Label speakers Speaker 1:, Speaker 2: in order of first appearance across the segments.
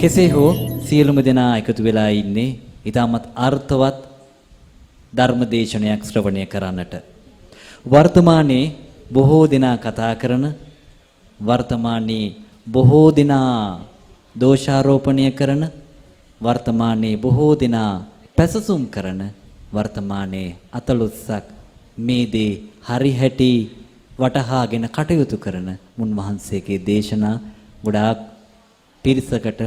Speaker 1: කෙසේ හෝ සියලුම දෙනා එකතු වෙලා ඉන්නේ ඊටමත් අර්ථවත් ධර්මදේශනයක් ශ්‍රවණය කරන්නට. වර්තමානයේ බොහෝ දෙනා කතා කරන වර්තමානයේ බොහෝ දෙනා දෝෂාරෝපණය කරන වර්තමානයේ බොහෝ දෙනා පැසසුම් කරන වර්තමානයේ අතලොස්සක් මේ දේ හරි හැටි වටහාගෙන කටයුතු කරන උන්වහන්සේගේ දේශනා ගොඩාක් පිරිසකට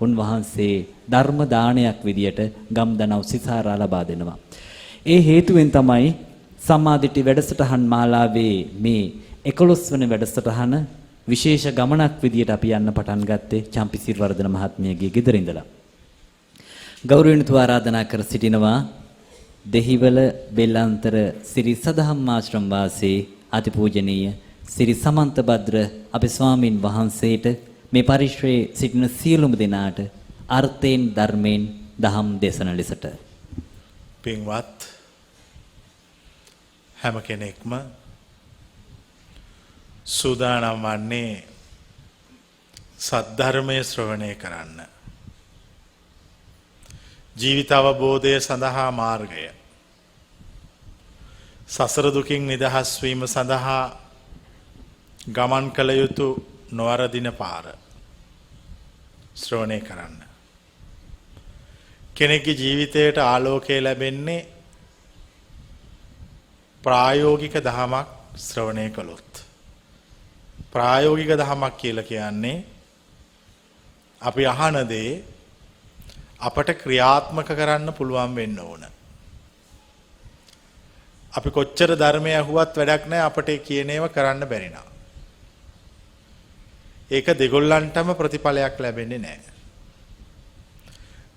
Speaker 1: උන්වහන්සේ ධර්ම දානයක් විදියට ගම්දනව් සිසාරා ලබා දෙනවා. ඒ හේතුවෙන් තමයි සම්මාදිට්ඨි වැඩසටහන් මාලාවේ මේ 11 වෙනි වැඩසටහන විශේෂ ගමනක් විදියට අපි යන්න පටන් ගත්තේ චම්පිසිරිවර්ධන මහත්මියගේ ගෙදර ඉඳලා. ගෞරවණීයව ආරාධනා කර සිටිනවා දෙහිවල බෙල්ලන්තර සිරි සදහම් ආශ්‍රම වාසී අතිපූජනීය සිරි සමන්ත භද්‍ර අපේ ස්වාමින් වහන්සේට මේ පරිශ්‍රයේ සිටින සියලුම දෙනාට අර්ථයෙන් ධර්මයෙන් දහම් දේශන ලෙසට
Speaker 2: පින්වත් හැම කෙනෙක්ම සූදානම් වන්නේ සද්ධර්මයේ ශ්‍රවණය කරන්න. ජීවිත අවබෝධය සඳහා මාර්ගය. සසර දුකින් නිදහස් වීම සඳහා ගමන් කළ යුතු නොවරදින පාර ශ්‍රවණය කරන්න. කෙනෙක්ගේ ජීවිතයට ආලෝකය ලැබෙන්නේ ප්‍රායෝගික දහමක් ශ්‍රවණය කළොත්. ප්‍රායෝගික දහමක් කියලා කියන්නේ අපි අහන දේ අපට ක්‍රියාත්මක කරන්න පුළුවන් වෙන්න ඕන. අපි කොච්චර ධර්මය අහුවත් වැඩක් නැහැ අපට කියන ඒවා කරන්න බැරි නා. ඒක දෙගොල්ලන්ටම ප්‍රතිඵලයක් ලැබෙන්නේ නැහැ.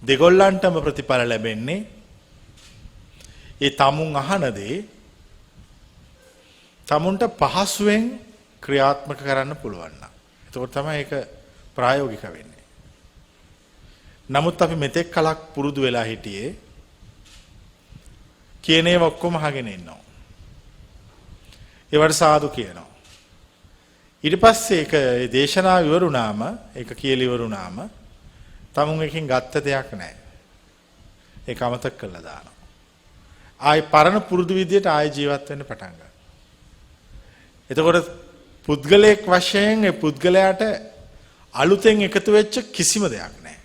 Speaker 2: දෙගොල්ලන්ටම ප්‍රතිඵල ලැබෙන්නේ ඒ තමුන් අහන දේ තමුන්ට පහසුවෙන් ක්‍රියාත්මක කරන්න පුළුවන් නම්. එතකොට තමයි ඒක ප්‍රායෝගික වෙන්නේ. නමුත් අපි මෙතෙක් කලක් පුරුදු වෙලා හිටියේ කියන ඒවා ඔක්කොම අහගෙන ඉන්නවා. ඒවට සාදු කියනවා. ඊට පස්සේ ඒක දේශනාව ඉවරුනාම ඒක කියලා ඉවරුනාම තමුන් එකකින් ගත්ත දෙයක් නැහැ. ඒක අමතක කරලා දානවා. ආයි පරණ පුරුදු විදියට ආයි ජීවත් වෙන්න පටන් ගන්නවා. එතකොට පුද්ගලයෙක් වශයෙන් ඒ පුද්ගලයාට අලුතෙන් එකතු වෙච්ච කිසිම දෙයක් නැහැ.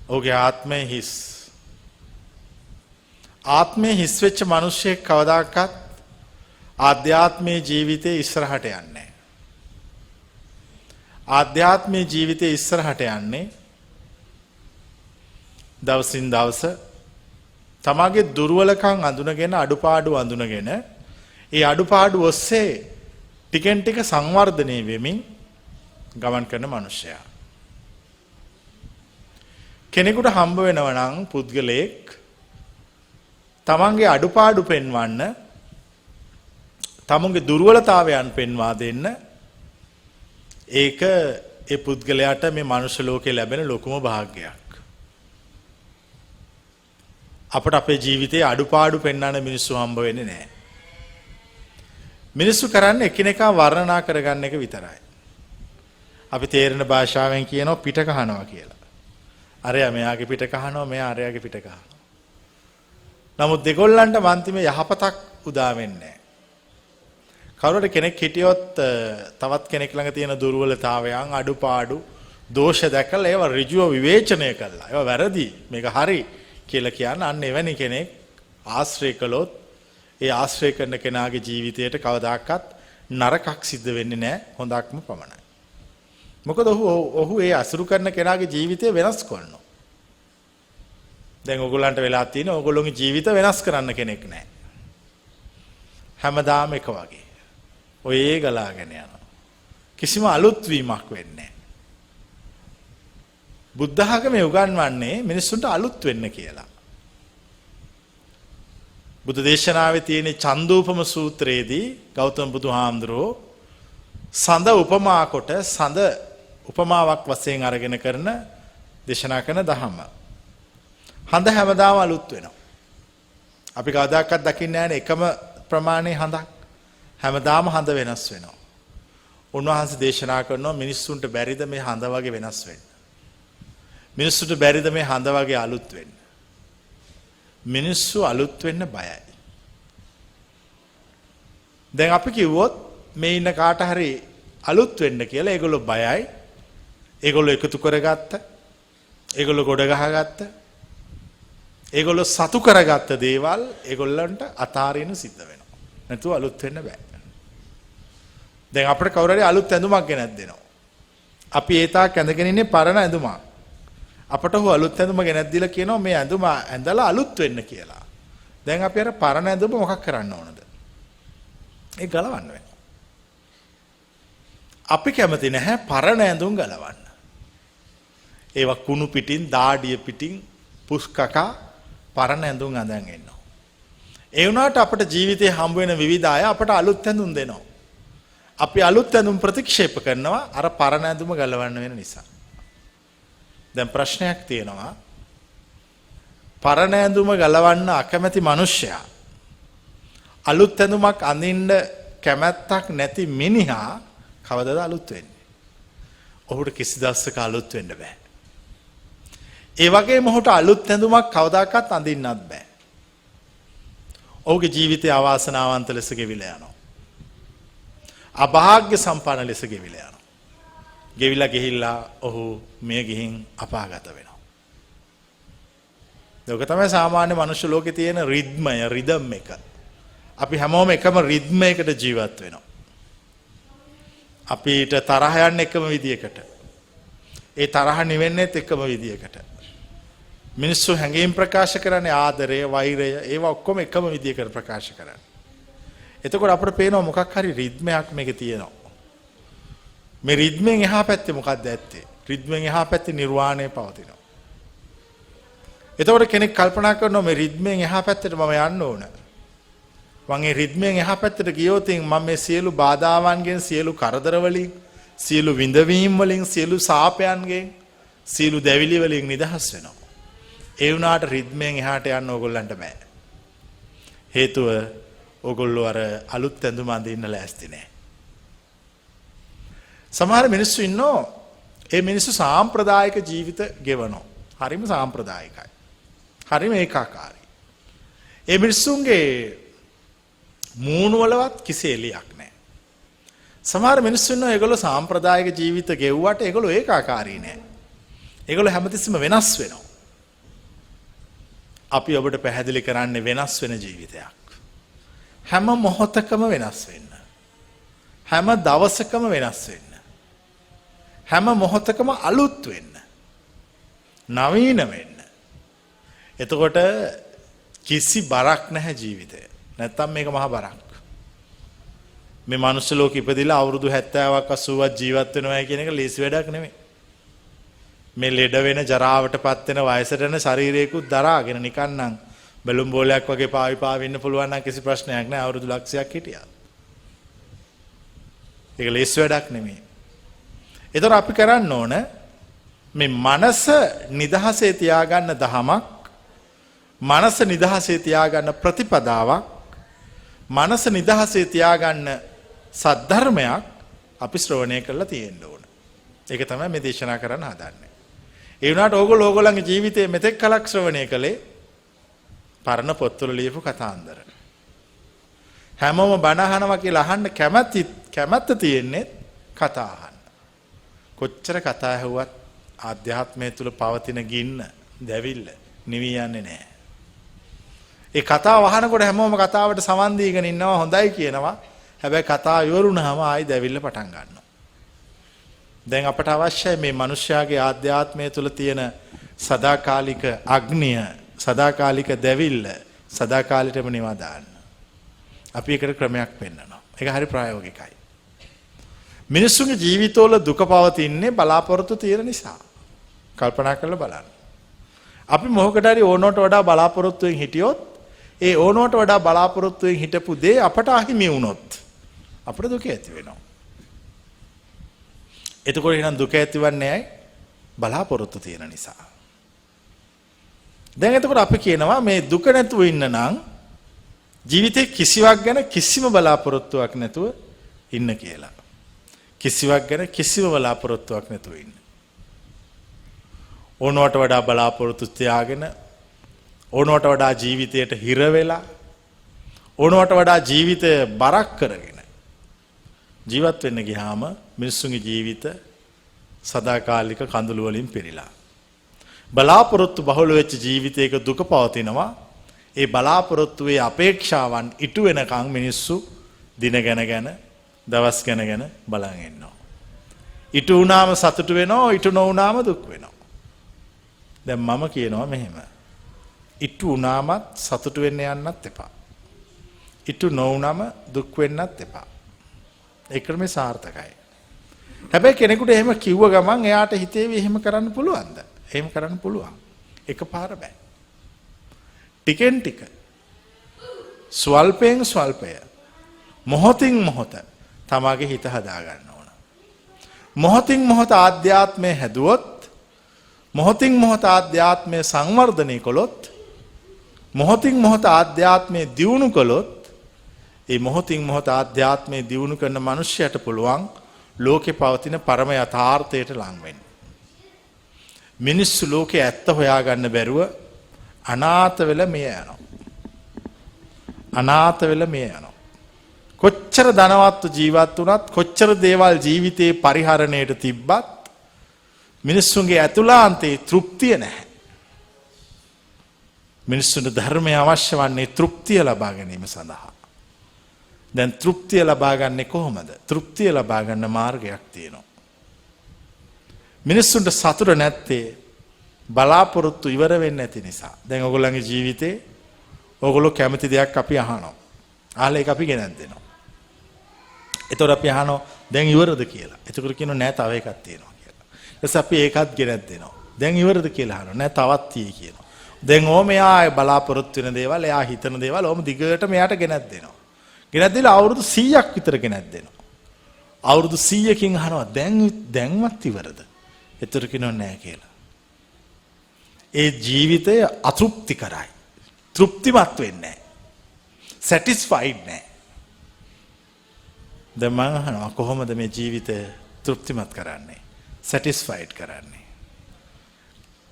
Speaker 2: ඔහුගේ ආත්මය හිස්. ආත්මය හිස් වෙච්ච මිනිහෙක් කවදාකවත් ආධ්‍යාත්මයේ ජීවිතේ ඉස්සරහට යන්නේ නැහැ. ආධ්‍යාත්මයේ ජීවිතේ ඉස්සරහට යන්නේ දවසින් දවස තමාගේ දුර්වලකම් අඳුනගෙන අඩුපාඩු අඳුනගෙන ඒ අඩුපාඩු ඔස්සේ ටිකෙන් ටික සංවර්ධනය වෙමින් ගමන් කරන මනුෂ්‍යයා. කෙනෙකුට හම්බ වෙනවා නම් පුද්ගලයෙක් තමන්ගේ අඩුපාඩු පෙන්වන්න තමුන්ගේ දුර්වලතාවයන් පෙන්වා දෙන්න ඒක ඒ පුද්ගලයාට මේ මනුෂ්‍ය ලෝකේ ලැබෙන ලොකුම භාග්‍යයක්. අපට අපේ ජීවිතයේ අඩුපාඩු පෙන්වන්න මිනිස්සු හම්බ වෙන්නේ නැහැ. මිනිස්සු කරන්නේ එකිනෙකා වර්ණනා කරගන්න එක විතරයි. අපි තේරෙන භාෂාවෙන් කියනවා පිට කහනවා කියලා. අරයා මෙයාගේ පිට කහනවා මෙයා අරයාගේ පිට කහනවා. නමුත් දෙගොල්ලන්ට අන්තිමේ යහපතක් උදා වෙන්නේ නැහැ. කවුරුට කෙනෙක් හිටියොත් තවත් කෙනෙක් ළඟ තියෙන දුර්වලතාවයන් අඩුපාඩු දෝෂ දැකලා ඒවා ඍජුව විවේචනය කළා. ඒවා වැරදි මේක හරි කියලා කියන අන්න එවැනි කෙනෙක් ආශ්‍රය කළොත් ඒ ආශ්‍රය කරන කෙනාගේ ජීවිතයට කවදාකවත් නරකක් සිද්ධ වෙන්නේ නැහැ හොඳක්ම පමණයි. මොකද ඔහු ඒ අසුරු කරන කෙනාගේ ජීවිතය වෙනස් කරනවා. දැන් ඕගොල්ලන්ට වෙලා තියෙන ඕගොල්ලෝගේ ජීවිත වෙනස් කරන්න කෙනෙක් නැහැ. හැමදාම එක වගේ. ඔය ඒ ගලාගෙන යනවා. කිසිම අලුත් වීමක් වෙන්නේ නැහැ. බුද්ධ ධර්මයේ උගන්වන්නේ මිනිස්සුන්ට අලුත් වෙන්න කියලා. බුද්ධ දේශනාවේ තියෙන චන්දූපම සූත්‍රයේදී ගෞතම බුදුහාමුදුරෝ සඳ උපමා කොට සඳ උපමාවක් වශයෙන් අරගෙන කරන දේශනා කරන ධර්ම. හඳ හැමදාම අලුත් වෙනවා. අපි කවදාකවත් දකින්නේ නැහැ එකම ප්‍රමාණයේ හඳක්. හැමදාම හඳ වෙනස් වෙනවා. උන්වහන්සේ දේශනා කරනවා මිනිස්සුන්ට බැරිද මේ හඳ වගේ වෙනස් වෙන්න. මිනිස්සුන්ට බැරිද මේ හඳ වගේ අලුත් වෙන්න? මිනිස්සු අලුත් වෙන්න බයයි. දැන් අපි කිව්වොත් මේ ඉන්න කාට හරි අලුත් වෙන්න කියලා ඒගොල්ලෝ බයයි. ඒගොල්ලෝ එකතු කරගත්ත. ඒගොල්ලෝ ගොඩ ගහගත්ත. ඒගොල්ලෝ සතු කරගත්ත දේවල් ඒගොල්ලන්ට අතාරින්න සිද්ධ වෙනවා. නැතුව අලුත් වෙන්න බෑ. දැන් අපිට කවුරු හරි අලුත් ඇඳුමක් ගෙනත් දෙනවා. අපි ඒ තාක් ඇඳගෙන ඉන්නේ පරණ ඇඳුමක්. අපට හො අලුත් ඇඳුම ගෙනත් දීලා කියනවා මේ ඇඳුම ඇඳලා අලුත් වෙන්න කියලා. දැන් අපි අර පරණ ඇඳුම මොකක් කරන්න ඕනද? ඒ ගලවන්න වෙනවා. අපි කැමති නැහැ පරණ ඇඳුම් ගලවන්න. ඒවා කුණු පිටින්, දාඩිය පිටින්, පුස්කකා පරණ ඇඳුම් අඳන් එනවා. ඒ වුණාට අපට ජීවිතේ හම්බ වෙන විවිධ අය අපට අලුත් ඇඳුම් දෙනවා. අපි අලුත් ඇඳුම් ප්‍රතික්ෂේප කරනවා අර පරණ ඇඳුම ගලවන්න වෙන නිසා. දැන් ප්‍රශ්නයක් තියෙනවා. පරණ ඇඳුම ගලවන්න අකමැති මිනිස්සයා අලුත් ඇඳුමක් අඳින්න කැමැත්තක් නැති මිනිහා කවදද අලුත් වෙන්නේ? ඔහුට කිසි දවසක අලුත් වෙන්න බෑ. ඒ වගේම ඔහුට අලුත් ඇඳුමක් කවදාකවත් අඳින්නත් බෑ. ඔහුගේ ජීවිතය අවාසනාවන්ත ලෙස ගෙවිලා යනවා. අභාග්‍ය සම්පන්න ලෙස ගෙවිලා යනවා. ගෙවිලා ගිහිල්ලා ඔහු මිය ගිහින් අපාගත වෙනවා. ඒක තමයි සාමාන්‍ය මනුෂ්‍ය ලෝකේ තියෙන රිද්ම් එක. අපි හැමෝම එකම රිද්මයකට ජීවත් වෙනවා. අපිට තරහ යන්නේ එකම විදියකට. ඒ තරහ නිවෙන්නේත් එකම විදියකට. මිනිස්සු හැඟීම් ප්‍රකාශ කරන්නේ ආදරය, වෛරය, ඒවා ඔක්කොම එකම විදියකට ප්‍රකාශ කරන්නේ. එතකොට අපිට පේනවා මොකක් හරි රිද්මයක් මේකේ තියෙනවා. මේ රිද්මෙන් එහා පැත්තේ මොකක්ද ඇත්තේ? රිද්මෙන් එහා පැත්තේ නිර්වාණය පවතිනවා. එතකොට කෙනෙක් කල්පනා කරනවා මේ රිද්මෙන් එහා පැත්තට මම යන්න ඕන. මම මේ රිද්මෙන් එහා පැත්තට ගියොත් මම මේ සියලු බාධාවන්ගෙන්, සියලු කරදර වලින්, සියලු විඳවීම් වලින්, සියලු සාපයන්ගෙන්, සියලු දැවිලි වලින් නිදහස් වෙනවා. ඒ වුණාට රිද්මෙන් එහාට යන්න ඕගොල්ලන්ට බෑ. හේතුව ඕගොල්ලෝ අර අලුත් ඇඳුම අඳින්න ලෑස්ති නෑ. සමහර මිනිස්සු ඉන්නෝ ඒ මිනිස්සු සාම්ප්‍රදායික ජීවිත ගෙවනවා. හරිම සාම්ප්‍රදායිකයි. හරිම ඒකාකාරයි. ඒ මිනිස්සුන්ගේ මූණු වලවත් කිසි එළියක් නැහැ. සමහර මිනිස්සු ඉන්නෝ ඒගොල්ලෝ සාම්ප්‍රදායික ජීවිත ගෙවුවට ඒගොල්ලෝ ඒකාකාරී නැහැ. ඒගොල්ලෝ හැමතිස්සෙම වෙනස් වෙනවා. අපි ඔබට පැහැදිලි කරන්නේ වෙනස් වෙන ජීවිතයක්. හැම මොහොතකම වෙනස් වෙන්න. හැම දවසකම වෙනස් වෙන්න. හැම මොහොතකම අලුත් වෙන්න. නවීන වෙන්න. එතකොට කිසි බරක් නැහැ ජීවිතේ. නැත්තම් මේක මහා බරක්. මේ මනුස්ස ලෝකෙ ඉපදිලා අවුරුදු 70ක් 80ක් ජීවත් වෙනවා කියන එක ලේසි වැඩක් නෙමෙයි. මේ ලෙඩ වෙන, ජරාවටපත් වෙන, වයසට යන ශරීරයකුත් දරාගෙන නිකන් නම් බැලුම් බෝලයක් වගේ පාවි ඉන්න පුළුවන් නම් කිසි ප්‍රශ්නයක් නැහැ. අවුරුදු ලක්ෂයක් හිටියා. ඒක ලේසි වැඩක් නෙමෙයි. ඒතර අපි කරන්න ඕන මේ මනස නිදහසේ තියාගන්න දහමක්, මනස නිදහසේ තියාගන්න ප්‍රතිපදාවක්, මනස නිදහසේ තියාගන්න සද්ධර්මයක් අපි ශ්‍රවණය කරලා තියෙන්න ඕන. ඒක තමයි මේ දේශනා කරන්න හදන්නේ. ඒ වුණාට ඕගොල්ලෝගේ ජීවිතේ මෙතෙක් කලක් ශ්‍රවණය කළේ පරණ පොත්වල ලියපු කතාන්දර. හැමෝම බණ අහනවා කියලා අහන්න කැමැත්ත තියෙන්නේ කතා අහන්න. කොච්චර කතා ඇහුවත් ආධ්‍යාත්මය තුල පවතින ගින්න, දැවිල්ල නිවි යන්නේ නැහැ. ඒ කතාව අහනකොට හැමෝම කතාවට සමන් දීගෙන ඉන්නවා, හොඳයි කියනවා. හැබැයි කතාව ඉවරුනහම ආයි දැවිල්ල පටන් ගන්නවා. දැන් අපට අවශ්‍යයි මේ මිනිස්යාගේ ආධ්‍යාත්මය තුල තියෙන සදාකාලික අග්නිය, සදාකාලික දැවිල්ල සදාකාලිකවම නිවා දාන්න. අපි ඒකට ක්‍රමයක් පෙන්නනවා. ඒක හරි ප්‍රායෝගිකයි. මිනිස්සුන්ගේ ජීවිතවල දුක පවතින්නේ බලාපොරොත්තු තියෙන නිසා. කල්පනා කරලා බලන්න. අපි මොහොකට හරි ඕනෝට වඩා බලාපොරොත්තුෙන් හිටියොත්, ඒ ඕනෝට වඩා බලාපොරොත්තුෙන් හිටපු දේ අපට අහිමි වුණොත් අපිට දුක ඇති වෙනවා. එතකොට එහෙනම් දුක ඇතිවන්නේ ඇයි? බලාපොරොත්තු තියෙන නිසා. දැන් එතකොට අපි කියනවා මේ දුක නැතුව ඉන්න නම් ජීවිතේ කිසිවක් ගැන කිසිම බලාපොරොත්තුවක් නැතුව ඉන්න කියලා. කිසිවක් ගැන කිසිම බලාපොරොත්තුවක් නැතුව ඉන්න. ඕනවට වඩා බලාපොරොත්තු තියාගෙන ඕනවට වඩා ජීවිතයට හිර වෙලා ඕනවට වඩා ජීවිතය බරක් කරගෙන ජීවත් වෙන්න ගියාම මිනිස්සුන්ගේ ජීවිත සදාකාලික කඳුළු වලින් පිරීලා බලාපොරොත්තු බහුල වෙච්ච ජීවිතයක දුක පවතිනවා. ඒ බලාපොරොත්තුවේ අපේක්ෂාවන් ඉටු වෙනකන් මිනිස්සු දින ගැන දවස් ගැන බලන් ඉන්නවා. ඉටු වුණාම සතුටු වෙනවා, ඉටු නොවුණාම දුක් වෙනවා. දැන් මම කියනවා මෙහෙම. ඉටු වුණාමත් සතුටු වෙන්න යන්නත් එපා. ඉටු නොවුණාම දුක් වෙන්නත් එපා. ඒ ක්‍රමේ සාර්ථකයි. හැබැයි කෙනෙකුට එහෙම කිව්ව ගමන් එයාට හිතේවි එහෙම කරන්න පුළුවන්ද? එහෙම කරන්න පුළුවන්. එකපාර බෑ. ටිකෙන් ටික ස්වල්පයෙන් ස්වල්පය මොහොතින් මොහොත තමාගේ හිත හදා ගන්න ඕන. මොහොතින් මොහොත ආධ්‍යාත්මය හැදුවොත් මොහොතින් මොහොත ආධ්‍යාත්මය සංවර්ධනය කළොත් මොහොතින් මොහොත ආධ්‍යාත්මය දියුණු කළොත් ඒ මොහොතින් මොහොත ආධ්‍යාත්මය දියුණු කරන මනුෂ්‍යයට පුළුවන් ලෝකේ පවතින පරම යථාර්ථයට ලං වෙන්න. මිනිස්සු ලෝකේ ඇත්ත හොයාගන්න බැරුව අනාථ වෙලා මිය යනවා. අනාථ වෙලා මිය යනවා. කොච්චර ධනවත්ව ජීවත් වුණත් කොච්චර දේවල් ජීවිතේ පරිහරණයට තිබ්බත් මිනිස්සුන්ගේ ඇතුළාන්තයේ තෘප්තිය නැහැ. මිනිස්සුන්ට ධර්මය අවශ්‍ය වන්නේ තෘප්තිය ලබා ගැනීම සඳහා. දැන් තෘප්තිය ලබා ගන්නේ කොහොමද? තෘප්තිය ලබා ගන්න මාර්ගයක් තියෙනවා. මිනිස්සුන්ට සතුට නැත්තේ බලාපොරොත්තු ඉවර වෙන්නේ නැති නිසා. දැන් ඔයගොල්ලන්ගේ ජීවිතේ ඔයගොල්ලෝ කැමති දෙයක් අපි අහනවා. අහලා ඒක අපි ගෙනත් දෙනවා. ඒතකොට අපි අහනවා දැන් ඉවරද කියලා. ඒතකොට කියනවා නෑ තව එකක් තියෙනවා කියලා. ඊට අපි ඒකත් ගෙනත් දෙනවා. දැන් ඉවරද කියලා අහනවා. නෑ තවත් තියෙයි කියනවා. දැන් ඕම එයා බලාපොරොත්තු වෙන දේවල්, එයා හිතන දේවල් ඕම දිගට මෙයාට ගෙනත් දෙනවා. ගෙනත් දීලා අවුරුදු 100ක් විතර ගෙනත් දෙනවා. අවුරුදු 100කින් අහනවා දැන්වත් ඉවරද? ඒතර කියනවා නෑ කියලා. ඒ ජීවිතය අතෘප්තිකරයි. තෘප්තිමත් වෙන්නේ නැහැ. සැටිස්ෆයිඩ් නැහැ. දැන් මම අහනවා කොහොමද මේ ජීවිතය තෘප්තිමත් කරන්නේ? සැටිස්ෆයිඩ් කරන්නේ?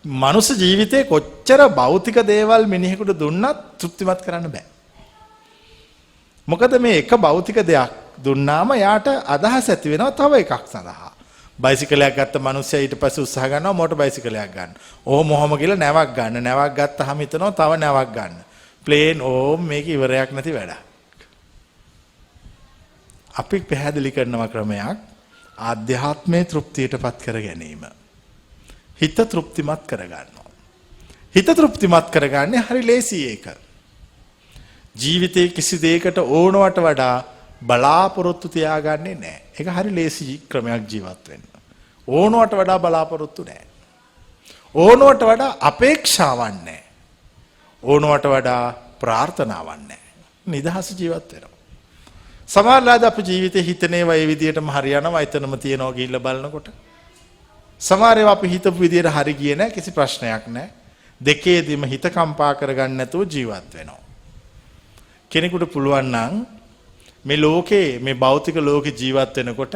Speaker 2: මනුස්ස ජීවිතේ කොච්චර භෞතික දේවල් මිනිහෙකුට දුන්නත් තෘප්තිමත් කරන්න බෑ. මොකද මේ එක භෞතික දෙයක් දුන්නාම යාට අදහස් ඇති වෙනවා තව එකක් සඳහා. බයිසිකලයක් ගත්ත මිනිස්සයා ඊට පස්සේ උත්සාහ කරනවා මෝටර් බයිසිකලයක් ගන්න. ඕම මොහොම කියලා නැවක් ගන්න. නැවක් ගත්තාම හිතනවා තව නැවක් ගන්න. ප්ලේන් ඕම් මේක ඉවරයක් නැති වැඩක්. අපි පැහැදිලි කරනවා ක්‍රමයක් ආධ්‍යාත්මයේ තෘප්තියටපත් කර ගැනීම. හිත තෘප්තිමත් කරගන්නවා. හිත තෘප්තිමත් කරගන්නේ හරි ලේසි ඒක. ජීවිතේ කිසි දෙයකට ඕනවට වඩා බලාපොරොත්තු තියාගන්නේ නැහැ. ඒක හරි ලේසි ක්‍රමයක් ජීවත් වෙන්න. ඕනවට වඩා බලාපොරොත්තු නැහැ. ඕනවට වඩා අපේක්ෂාවක් නැහැ. ඕනවට වඩා ප්‍රාර්ථනාවක් නැහැ. නිදහස ජීවත් වෙනවා. සමහරවිට අපේ ජීවිතේ හිතනේ වගේ විදියටම හරියනවා එතනම තියනවා ගිහිල්ලා බලනකොට. සමහර ඒවා අපි හිතපු විදියට හරි ගියේ නැහැ කිසි ප්‍රශ්නයක් නැහැ. දෙකේදීම හිත කම්පා කරගන්න නැතුව ජීවත් වෙනවා. කෙනෙකුට පුළුවන් නම් මේ ලෝකේ මේ භෞතික ලෝකේ ජීවත් වෙනකොට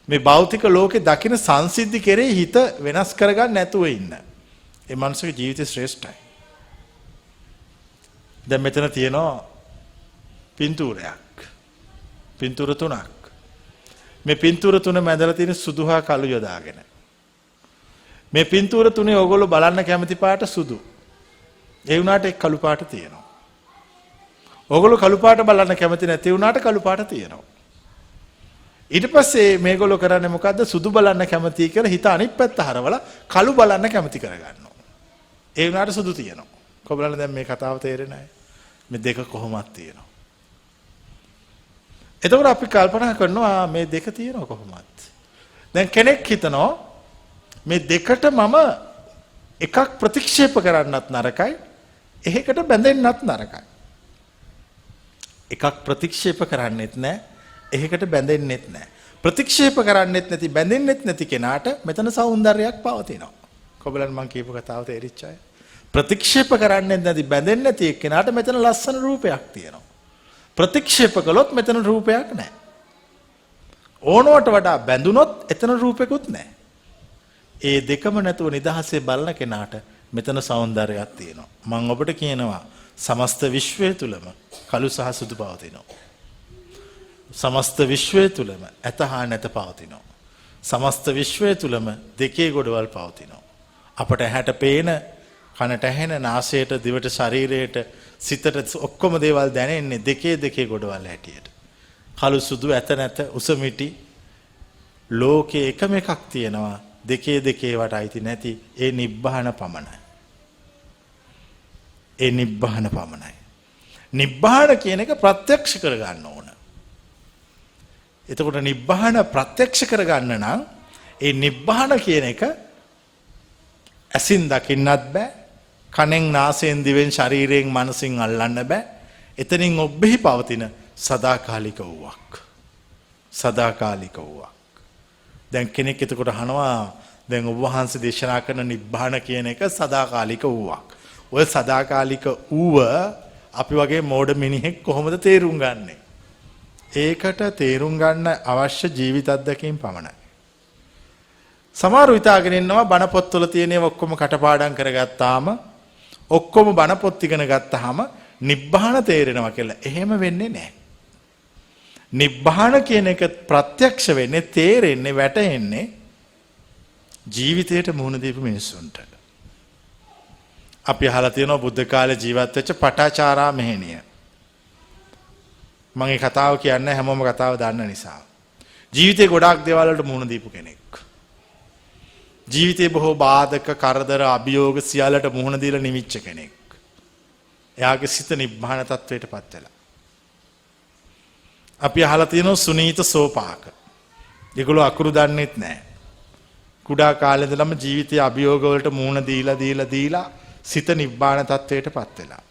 Speaker 2: මේ භෞතික ලෝකේ දකින සංසිද්ධි කෙරෙහි හිත වෙනස් කරගන්න නැතුව ඉන්න. ඒ මනුස්සගේ ජීවිතය ශ්‍රේෂ්ඨයි. දැන් මෙතන තියෙනවා පින්තූරයක්. පින්තූර තුනක්. මේ පින්තූර තුන මැදලා තියෙන සුදු හා කළු යොදාගෙන. මේ පින්තූර තුනේ ඕගොල්ලෝ බලන්න කැමති පාට සුදු. ඒ වුණාට එක් කළු පාට තියෙනවා. ඕගොල්ලෝ කළු පාට බලන්න කැමති නැති වුණාට කළු පාට තියෙනවා. ඊට පස්සේ මේගොල්ලෝ කරන්නේ මොකද්ද? සුදු බලන්න කැමති කියලා හිත අනිත් පැත්ත හරවලා කළු බලන්න කැමති කරගන්නවා. ඒ වුණාට සුදු තියෙනවා. කොබලන්න දැන් මේ කතාව තේරෙන්නේ නැහැ. මේ දෙක කොහොමද තියෙනවා? එතකොට අපි කල්පනා කරනවා මේ දෙක තියෙනවා කොහොමද? දැන් කෙනෙක් හිතනවා මේ දෙකට මම එකක් ප්‍රතික්ෂේප කරන්නත් නරකයි, එහෙකට බැඳෙන්නත් නරකයි. එකක් ප්‍රතික්ෂේප කරන්නෙත් නැහැ, එහෙකට බැඳෙන්නෙත් නැහැ. ප්‍රතික්ෂේප කරන්නෙත් නැති, බැඳෙන්නෙත් නැති කෙනාට මෙතන సౌందර්යයක් පවතිනවා. කොබලන් මං කියපු කතාව තේරිච්ච අය. ප්‍රතික්ෂේප කරන්නෙත් නැති, බැඳෙන්නේ නැති කෙනාට මෙතන ලස්සන රූපයක් තියෙනවා. ප්‍රතික්ෂේප කළොත් මෙතන රූපයක් නැහැ. ඕනවට වඩා බැඳුනොත් එතන රූපෙකුත් නැහැ. ඒ දෙකම නැතුව නිදහසේ බලන කෙනාට මෙතන సౌందර්යයක් තියෙනවා. මම ඔබට කියනවා සමස්ත විශ්වය තුලම කළු සහ සුදු පවතිනවා. සමස්ත විශ්වය තුලම ඇත හා නැත පවතිනවා. සමස්ත විශ්වය තුලම දෙකේ ගොඩවල් පවතිනවා. අපට ඇහැට පේන, කනට ඇහෙන, නාසයට, දිවට, ශරීරයට, සිතට ඔක්කොම දේවල් දැනෙන්නේ දෙකේ ගොඩවල් හැටියට. කළු සුදු ඇත නැත උස මිටි ලෝකේ එකම එකක් තියෙනවා. දෙකේ වට අයිති නැති ඒ නිබ්බාන පමණයි. ඒ නිබ්බාන පමණයි. නිබ්බාන කියන එක ප්‍රත්‍යක්ෂ කරගන්න ඕන. එතකොට නිබ්බාන ප්‍රත්‍යක්ෂ කරගන්න නම් ඒ නිබ්බාන කියන එක ඇසින් දකින්නත් බෑ, කනෙන්, නාසයෙන්, දිවෙන්, ශරීරයෙන්, මනසින් අල්ලන්න බෑ. එතනින් ඔබෙහි පවතින සදාකාලික වූවක්. සදාකාලික වූවක්. දැන් කෙනෙක් එතකොට අහනවා දැන් ඔබ වහන්සේ දේශනා කරන නිබ්බාන කියන එක සදාකාලික වූවක්. ඔය සදාකාලික ඌව අපි වගේ මෝඩ මිනිහෙක් කොහොමද තේරුම් ගන්නෙ? ඒකට තේරුම් ගන්න අවශ්‍ය ජීවිත අත්දැකීම් පමණයි. සමහරව හිතාගෙන ඉන්නවා බණ පොත්වල තියෙන ඒවා ඔක්කොම කටපාඩම් කරගත්තාම, ඔක්කොම බණ පොත් ඉගෙන ගත්තාම නිබ්බාන තේරෙනවා කියලා. එහෙම වෙන්නේ නැහැ. නිබ්බාන කියන එක ප්‍රත්‍යක්ෂ වෙන්නේ, තේරෙන්නේ, වැටෙන්නේ ජීවිතයට මුහුණ දීපු මිනිස්සුන්ට. අපි අහලා තියෙනවා බුද්ධ කාලේ ජීවත් වෙච්ච පටාචාරා මෙහෙණිය. මම මේ කතාව කියන්නේ හැමෝම කතාව දන්න නිසා. ජීවිතේ ගොඩාක් දේවල් වලට මුහුණ දීපු කෙනෙක්. ජීවිතේ බොහෝ බාධක, කරදර, අභියෝග සියල්ලට මුහුණ දීලා නිවිච්ච කෙනෙක්. එයාගේ සිත නිබ්බාන තත්වයටපත් වෙලා. අපි අහලා තියෙනවා සුනීත සෝපාක. ඒගොල්ලෝ අකුරු දන්නෙත් නැහැ. කුඩා කාලේ ඉඳලම ජීවිතයේ අභියෝග වලට මුහුණ දීලා සිත නිබ්බාන තත්වයටපත් වෙලා.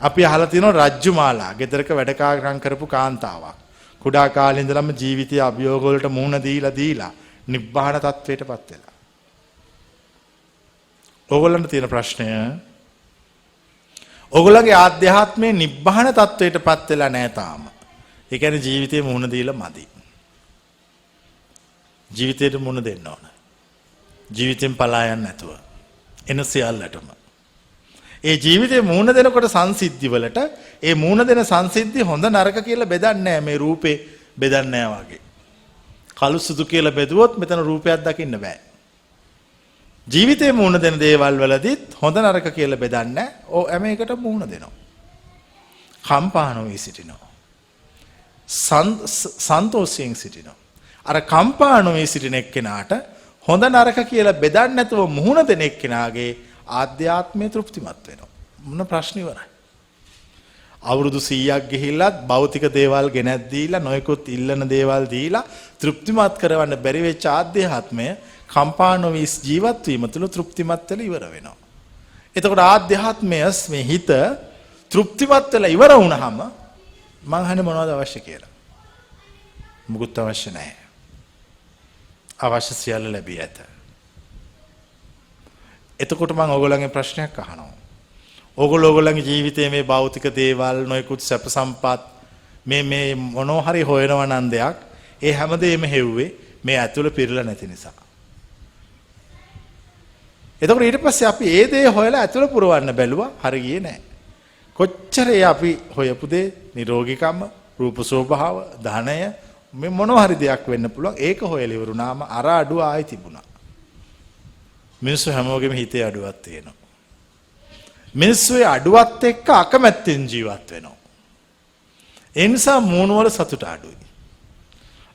Speaker 2: අපි අහලා තියෙනවා රජ්ජුමාලා, ගෙදරක වැඩකාරකම් කරපු කාන්තාවක්. කුඩා කාලේ ඉඳලම ජීවිතයේ අභියෝග වලට මුහුණ දීලා නිබ්බාන තත්වයටපත් වෙලා. ඕගොල්ලන්ට තියෙන ප්‍රශ්නය ඕගොල්ලන්ගේ ආධ්‍යාත්මයේ නිබ්බාන තත්වයටපත් වෙලා නැහැ තාම. ඒ කියන්නේ ජීවිතේ මුහුණ දීලා මදි. ජීවිතේට මුහුණ දෙන්න ඕන. ජීවිතෙන් පලා යන්න නැතුව. එන සියල්ලටම. ඒ ජීවිතේ මුහුණ දෙනකොට සංසිද්ධි වලට ඒ මුහුණ දෙන සංසිද්ධි හොඳ නරක කියලා බෙදන්නේ නැහැ. මේ රූපේ බෙදන්නේ නැහැ වගේ. කළු සුදු කියලා බෙදුවොත් මෙතන රූපයක් දකින්න බෑ. ජීවිතේ මුහුණ දෙන දේවල් වලදීත් හොඳ නරක කියලා බෙදන්නේ නැහැ. ඕ හැම එකට මුහුණ දෙනවා. කම්පා නොවී සිටිනවා. සන්තෝෂයෙන් සිටිනවා. අර කම්පා නොවී සිටින එක්කෙනාට හොඳ නරක කියලා බෙදන්නේ නැතුව මුහුණ දෙන එක්කෙනාගේ ආධ්‍යාත්මය තෘප්තිමත් වෙනවා. මොන ප්‍රශ්න ඉවරයි. අවුරුදු 100ක් ගිහිල්ලත් භෞතික දේවල් ගෙනත් දීලා, නොයෙකුත් ඉල්ලන දේවල් දීලා තෘප්තිමත් කරවන්න බැරි වෙච්ච ආධ්‍යාත්මය කම්පා නොවී ජීවත් වීම තුළ තෘප්තිමත් වෙලා ඉවර වෙනවා. එතකොට ආධ්‍යාත්මය මේ හිත තෘප්තිමත් වෙලා ඉවර වුණාම මං අහන්නේ මොනවද අවශ්‍ය කියලා? මුකුත් අවශ්‍ය නැහැ. අවශ්‍ය සියල්ල ලැබී ඇත. එතකොට මම ඕගොල්ලන්ගේ ප්‍රශ්නයක් අහනවා. ඕගොල්ලෝගේ ජීවිතයේ මේ භෞතික දේවල්, නොයෙකුත් සැප සම්පත්, මේ මොනවා හරි හොයනවා නම් දෙයක්, ඒ හැමදේම හෙව්වේ මේ ඇතුළ පිරලා නැති නිසා. එතකොට ඊට පස්සේ අපි ඒ දේ හොයලා ඇතුළ පුරවන්න බැලුවා, හරි ගියේ නැහැ. කොච්චර අපි හොයපු දේ, නිරෝගීකම, රූප ස්වභාව, ධනය, මේ මොනවා හරි දෙයක් වෙන්න පුළුවන්. ඒක හොයලා ඉවරුනාම අර අඩුව ආයි තිබුණා. මිනිස්සු හැමෝගෙම හිතේ අඩුවක් තියෙනවා. මිනිස්සුගේ අඩුවත් එක්ක අකමැත්තෙන් ජීවත් වෙනවා. ඒ නිසා මූණවල සතුට අඩුයි.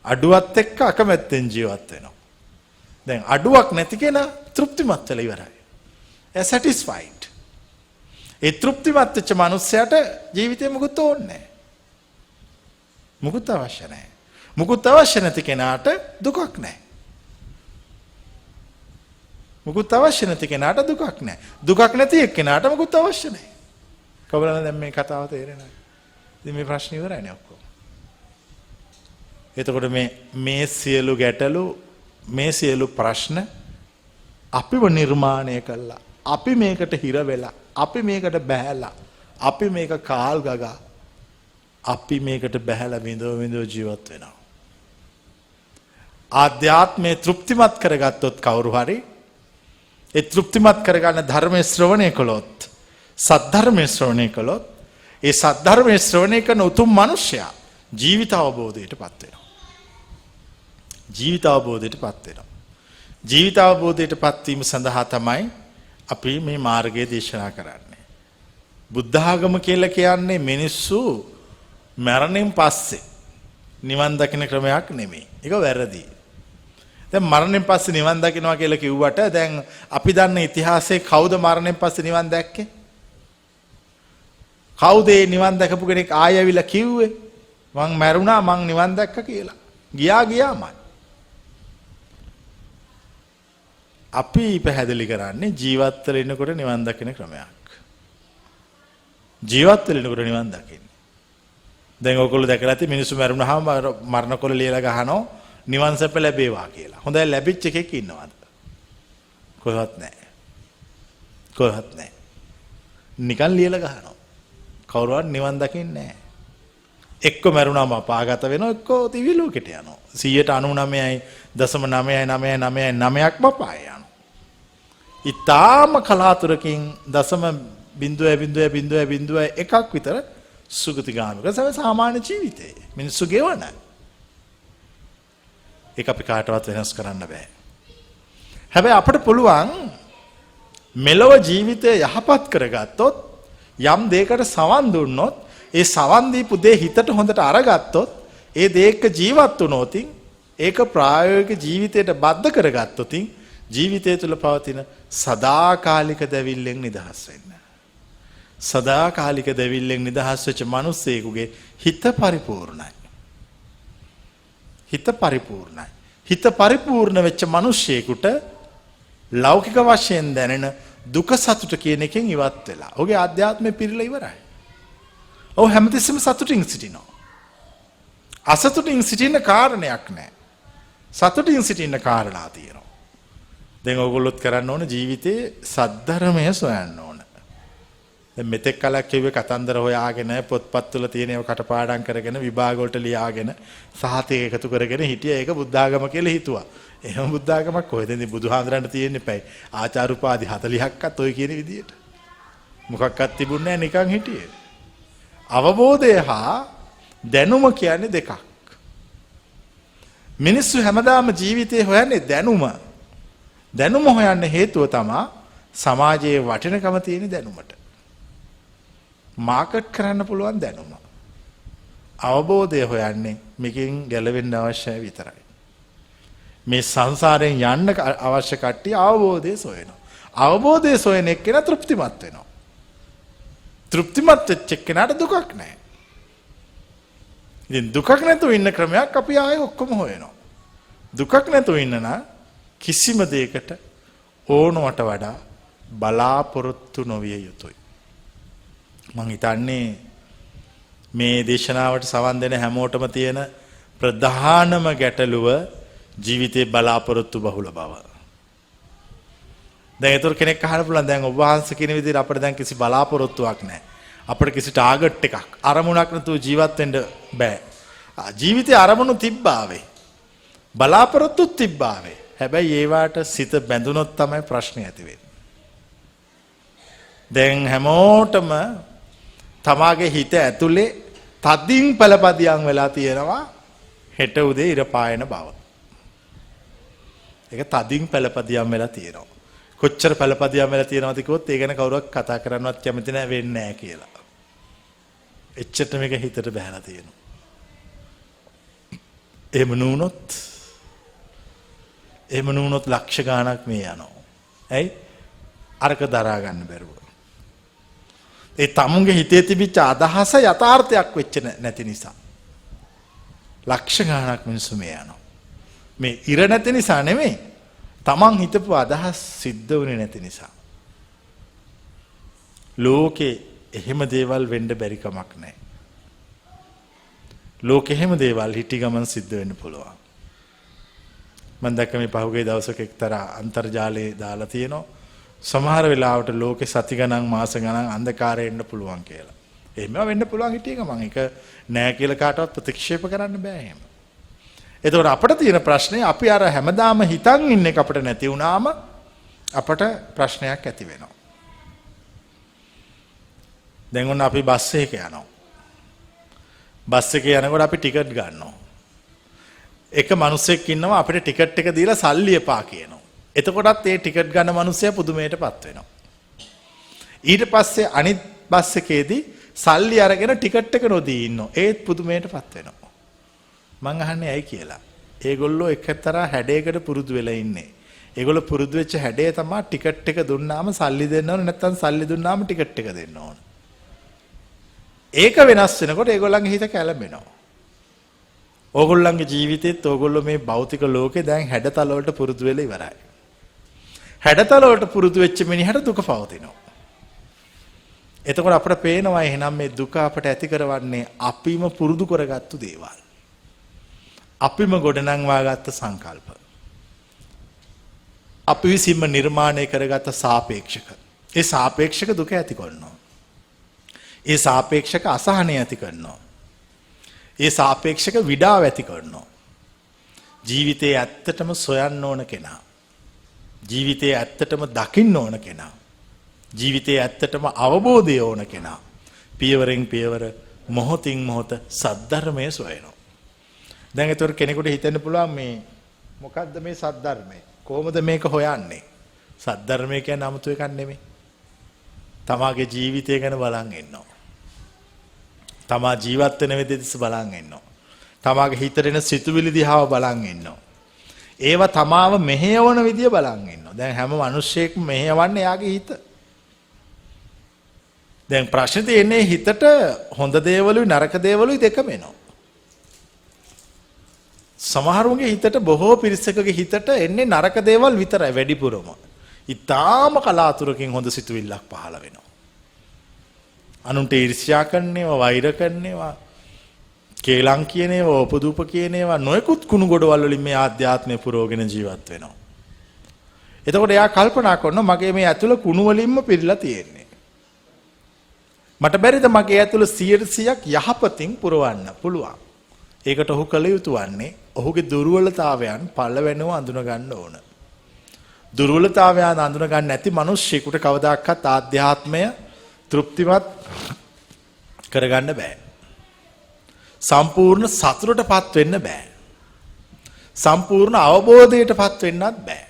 Speaker 2: අඩුවත් එක්ක අකමැත්තෙන් ජීවත් වෙනවා. දැන් අඩුවක් නැති කෙනා තෘප්තිමත් වෙලා ඉවරයි. එයා සැටිස්ෆයිඩ්. ඒ තෘප්තිමත් වෙච්ච මනුස්සයාට ජීවිතේ මොකුත් ඕනේ නැහැ. මොකුත් අවශ්‍ය නැහැ. මොකුත් අවශ්‍ය නැති කෙනාට දුකක් නැහැ. මොකුත් අවශ්‍ය නැති කෙනාට දුකක් නැහැ. දුකක් නැති එක්කෙනාට මොකුත් අවශ්‍ය නැහැ. කවුරුහරි දැන් මේ කතාව තේරෙනවද? ඉතින් මේ ප්‍රශ්න ඉවරයිනේ ඔක්කොම. එතකොට මේ සියලු ගැටලු, මේ සියලු ප්‍රශ්න අපිව නිර්මාණය කළා. අපි මේකට හිර වෙලා, අපි මේකට බැහැලා, අපි මේක කාල් ගගා, අපි මේකට බැහැලා විඳව ජීවත් වෙනවා. ආධ්‍යාත්මයේ තෘප්තිමත් කරගත්තොත් කවුරු හරි ඒ තෘප්තිමත් කරගන්න ධර්මයේ ශ්‍රවණය කළොත් සද්ධර්මයේ ශ්‍රවණය කළොත් ඒ සද්ධර්මයේ ශ්‍රවණය කරන උතුම් මිනිසයා ජීවිත අවබෝධයටපත් වෙනවා. ජීවිත අවබෝධයටපත් වෙනවා. ජීවිත අවබෝධයටපත් වීම සඳහා තමයි අපි මේ මාර්ගය දේශනා කරන්නේ. බුද්ධ ආගම කියලා කියන්නේ මිනිස්සු මරණයෙන් පස්සේ නිවන් දකින්න ක්‍රමයක් නෙමෙයි. ඒක වැරදි. දැන් මරණයෙන් පස්සේ නිවන් දකින්නවා කියලා කිව්වට දැන් අපි දන්න ඉතිහාසයේ කවුද මරණයෙන් පස්සේ නිවන් දැක්කේ? කවුද ඒ නිවන් දැකපු කෙනෙක් ආයෙ ඇවිල්ලා කිව්වේ මං මැරුණා මං නිවන් දැක්ක කියලා? ගියාමයි. අපි පැහැදිලි කරන්නේ ජීවත් වෙලා ඉන්නකොට නිවන් දකින්න ක්‍රමයක්. ජීවත් වෙලා ඉන්නකොට නිවන් දකින්නේ. දැන් ඔයගොල්ලෝ දැකලා ඇති මිනිස්සු මැරුණාම මරණකොළ ලියලා ගහනවා නිවන් සැප ලැබේවා කියලා. හොඳයි ලැබිච්ච එකෙක් ඉන්නවද? කොහෙවත් නැහැ. කොහෙවත් නැහැ. නිකන් ලියලා ගහනවා. කවුරුවත් නිවන් දකින්නේ නැහැ. එක්ක මැරුණාම අපාගත වෙනවා එක්ක දිව්‍ය ලෝකෙට යනවා. 99.99999ක්ම පාය යනවා. ඊටාම කලාතුරකින් 0.0001ක් විතර සුගතිගාමික සාමාන්‍ය ජීවිතේ මිනිස්සු ගෙවන. ඒක අපි කාටවත් වෙනස් කරන්න බෑ. හැබැයි අපිට පුළුවන් මෙලොව ජීවිතය යහපත් කරගත්තොත් යම් දෙයකට සවන් දුන්නොත් ඒ සවන් දීපු දේ හිතට හොඳට අරගත්තොත් ඒ දේක ජීවත් වුණොත් ඒක ප්‍රායෝගික ජීවිතයට බද්ධ කරගත්තොත් ජීවිතය තුළ පවතින සදාකාලික දැවිල්ලෙන් නිදහස් වෙන්න. සදාකාලික දැවිල්ලෙන් නිදහස් වෙච්ච මිනිස්සෙකුගේ හිත පරිපූර්ණයි. හිත පරිපූර්ණයි. හිත පරිපූර්ණ වෙච්ච මිනිස්සෙකුට ලෞකික වශයෙන් දැනෙන දුක සතුට කියන එකෙන් ඉවත් වෙලා. ඔහුගේ ආධ්‍යාත්මය පිරීලා ඉවරයි. ඔහු හැමතිස්සෙම සතුටින් සිටිනවා. අසතුටින් සිටින්න කාරණයක් නැහැ. සතුටින් සිටින්න කාරණා තියෙනවා. දැන් ඔයගොල්ලොත් කරන්න ඕන ජීවිතේ සද්ධර්මය සොයන්න ඕන. දැන් මෙතෙක් කලක් කිව්වේ කතන්දර හොයාගෙන පොත්පත් වල තියෙන ඒවා කටපාඩම් කරගෙන විභාග වලට ලියාගෙන සහතික එකතු කරගෙන හිටියා. ඒක බුද්ධාගම කියලා හිතුවා. එහෙම බුද්ධාගමක් කොහෙද ඉතින් බුදුහාඳුරන්ට තියෙන්නේ පැයි. ආචාර උපාධි 40ක්වත් ඔය කියන විදියට. මොකක්වත් තිබුණේ නැහැ නිකන් හිටියේ. අවබෝධය හා දැනුම කියන්නේ දෙකක්. මිනිස්සු හැමදාම ජීවිතේ හොයන්නේ දැනුම. දැනුම හොයන්න හේතුව තමයි සමාජයේ වටිනකම තියෙන දැනුමට. මාකට් කරන්න පුළුවන් දැනුම. අවබෝධය හොයන්නේ මේකෙන් ගැලවෙන්න අවශ්‍යයි විතරයි. මේ සංසාරයෙන් යන්න අවශ්‍ය කට්ටිය අවබෝධය සොයනවා. අවබෝධය සොයන එක්කෙනා තෘප්තිමත් වෙනවා. තෘප්තිමත් වෙච්ච එක්කෙනාට දුකක් නැහැ. ඉතින් දුකක් නැතුව ඉන්න ක්‍රමයක් අපි ආයේ ඔක්කොම හොයනවා. දුකක් නැතුව ඉන්න නම් කිසිම දෙයකට ඕනවට වඩා බලාපොරොත්තු නොවිය යුතුයි. මං හිතන්නේ මේ දේශනාවට සවන් දෙන හැමෝටම තියෙන ප්‍රධානම ගැටලුව ජීවිතේ බලාපොරොත්තු බහුල බව. දැන් ඒතර කෙනෙක් අහන්න පුළුවන් දැන් ඔබ වහන්සේ කියන විදිහට අපිට දැන් කිසි බලාපොරොත්තුවක් නැහැ. අපිට කිසි ටාගට් එකක් අරමුණක් නැතුව ජීවත් වෙන්න බෑ. ජීවිතේ අරමුණු තිබ්බාවේ. බලාපොරොත්තුත් තිබ්බාවේ. හැබැයි ඒවට සිත බැඳුනොත් තමයි ප්‍රශ්නේ ඇති වෙන්නේ. දැන් හැමෝටම තමාගේ හිත ඇතුලේ තදින් පළපදියම් වෙලා තියෙනවා හෙට උදේ ඉර පායන බව. ඒක තදින් පළපදියම් වෙලා තියෙනවා. කොච්චර පළපදියම් වෙලා තියෙනවද කිව්වොත් ඒ ගැන කවුරුවක් කතා කරන්නවත් කැමති නැහැ වෙන්නේ නැහැ කියලා. එච්චරට මේක හිතට බහැලා තියෙනවා. එහෙම නුනොත් ලක්ෂ ගාණක් මේ යනවා. ඇයි? අරක දරා ගන්න බැරුව. ඒ තමුන්ගේ හිතේ තිබිච්ච අදහස යථාර්ථයක් වෙච්ච නැති නිසා. ලක්ෂ ගාණක් මිනිස්සු මේ යනවා. මේ ඉර නැති නිසා නෙමෙයි. තමන් හිතපු අදහස් සිද්ධ වුණේ නැති නිසා. ලෝකේ එහෙම දේවල් වෙන්න බැරි කමක් නැහැ. ලෝකෙ එහෙම දේවල් හිටි ගමන් සිද්ධ වෙන්න පුළුවන්. මම දැක්ක මේ පහුගිය දවසක එක්තරා අන්තර්ජාලයේ දාලා තියෙනවා සමහර වෙලාවට ලෝකෙ සති ගණන් මාස ගණන් අන්ධකාරය එන්න පුළුවන් කියලා. එහෙම වෙන්න පුළුවන් හිටිය ගමන් ඒක නෑ කියලා කාටවත් ප්‍රතික්ෂේප කරන්න බෑ එහෙම. එතකොට අපිට තියෙන ප්‍රශ්නේ අපි අර හැමදාම හිතන් ඉන්න එක අපිට නැති වුණාම අපට ප්‍රශ්නයක් ඇති වෙනවා. දැන් ඔන්න අපි බස් එකක යනවා. බස් එකේ යනකොට අපි ටිකට් ගන්නවා. එක මිනිහෙක් ඉන්නවා අපිට ටිකට් එක දීලා සල්ලි එපා කියනවා. එතකොටත් ඒ ටිකට් ගන්න මිනිහයා පුදුමයටපත් වෙනවා. ඊට පස්සේ අනිත් බස් එකේදී සල්ලි අරගෙන ටිකට් එක නොදී ඉන්නවා. ඒත් පුදුමයටපත් වෙනවා. මං අහන්නේ ඇයි කියලා. ඒගොල්ලෝ එකතරා හැඩයකට පුරුදු වෙලා ඉන්නේ. ඒගොල්ලෝ පුරුදු වෙච්ච හැඩය තමයි ටිකට් එක දුන්නාම සල්ලි දෙන්න ඕන නැත්නම් සල්ලි දුන්නාම ටිකට් එක දෙන්න ඕන. ඒක වෙනස් වෙනකොට ඒගොල්ලන්ගේ හිත කැළඹෙනවා. ඕගොල්ලන්ගේ ජීවිතෙත් ඕගොල්ලෝ මේ භෞතික ලෝකේ දැන් හැඩතල වලට පුරුදු වෙලා ඉවරයි. හැඩතල වලට පුරුදු වෙච්ච මිනිහට දුක පවතිනවා. එතකොට අපිට පේනවා එහෙනම් මේ දුක අපට ඇති කරවන්නේ අපිම පුරුදු කරගත්තු දේවල්. අපිම ගොඩනංවා ගත්ත සංකල්ප. අපි විසින්ම නිර්මාණය කරගත්ත සාපේක්ෂක. ඒ සාපේක්ෂක දුක ඇති කරනවා. ඒ සාපේක්ෂක අසහනය ඇති කරනවා. ඒ සාපේක්ෂක විඩාව ඇති කරනවා. ජීවිතේ ඇත්තටම සොයන්න ඕන කෙනා. ජීවිතේ ඇත්තටම දකින්න ඕන කෙනා. ජීවිතේ ඇත්තටම අවබෝධය ඕන කෙනා. පියවරෙන් පියවර මොහොතින් මොහොත සද්ධර්මයේ සොයනවා. දැන් ඒතර කෙනෙකුට හිතෙන්න පුළුවන් මේ මොකද්ද මේ සද්ධර්මය? කොහොමද මේක හොයන්නේ? සද්ධර්මය කියන්නේ 아무තු එකක් නෙමෙයි. තමාගේ ජීවිතය ගැන බලන් ඉන්නවා. තමා ජීවත් වෙන විදිහට බලන් ඉන්නවා. තමාගේ හිතට එන සිතුවිලි දිහාව බලන් ඉන්නවා. ඒවා තමාව මෙහෙයවන විදිය බලන් ඉන්නවා. දැන් හැම මිනිස්සෙක්ම මෙහෙයවන්නේ යාගේ හිත. දැන් ප්‍රශ්නේ තියෙන්නේ හිතට හොඳ දේවලුයි නරක දේවලුයි දෙකම එනවා. සමහරුන්ගේ හිතට බොහෝ පිරිසකගේ හිතට එන්නේ නරක දේවල් විතරයි වැඩිපුරම. ඊටාම කලාතුරකින් හොඳ සිතුවිල්ලක් පහළ වෙනවා. අනුන්ට ඊර්ෂ්‍යා කරන්නේවා, වෛර කරන්නේවා, කේලම් කියනේවා, උපදූප කියනේවා නොයෙකුත් කුණු ගොඩවල් වලින් මේ ආධ්‍යාත්මය පුරවගෙන ජීවත් වෙනවා. එතකොට එයා කල්පනා කරනවා මගේ මේ ඇතුළ කුණු වලින්ම පිරීලා තියෙන්නේ. මට බැරිද මගේ ඇතුළ 100%ක් යහපතින් පුරවන්න පුළුවන්. ඒකට ඔහු කළ යුතු වන්නේ ඔහුගේ දුර්වලතාවයන් පළවෙනිව අඳුන ගන්න ඕන. දුර්වලතාවයන් අඳුන ගන්න නැති මිනිස්සෙකුට කවදාකවත් ආධ්‍යාත්මය තෘප්තිමත් කරගන්න බෑ. සම්පූර්ණ සතුටටපත් වෙන්න බෑ. සම්පූර්ණ අවබෝධයටපත් වෙන්නත් බෑ.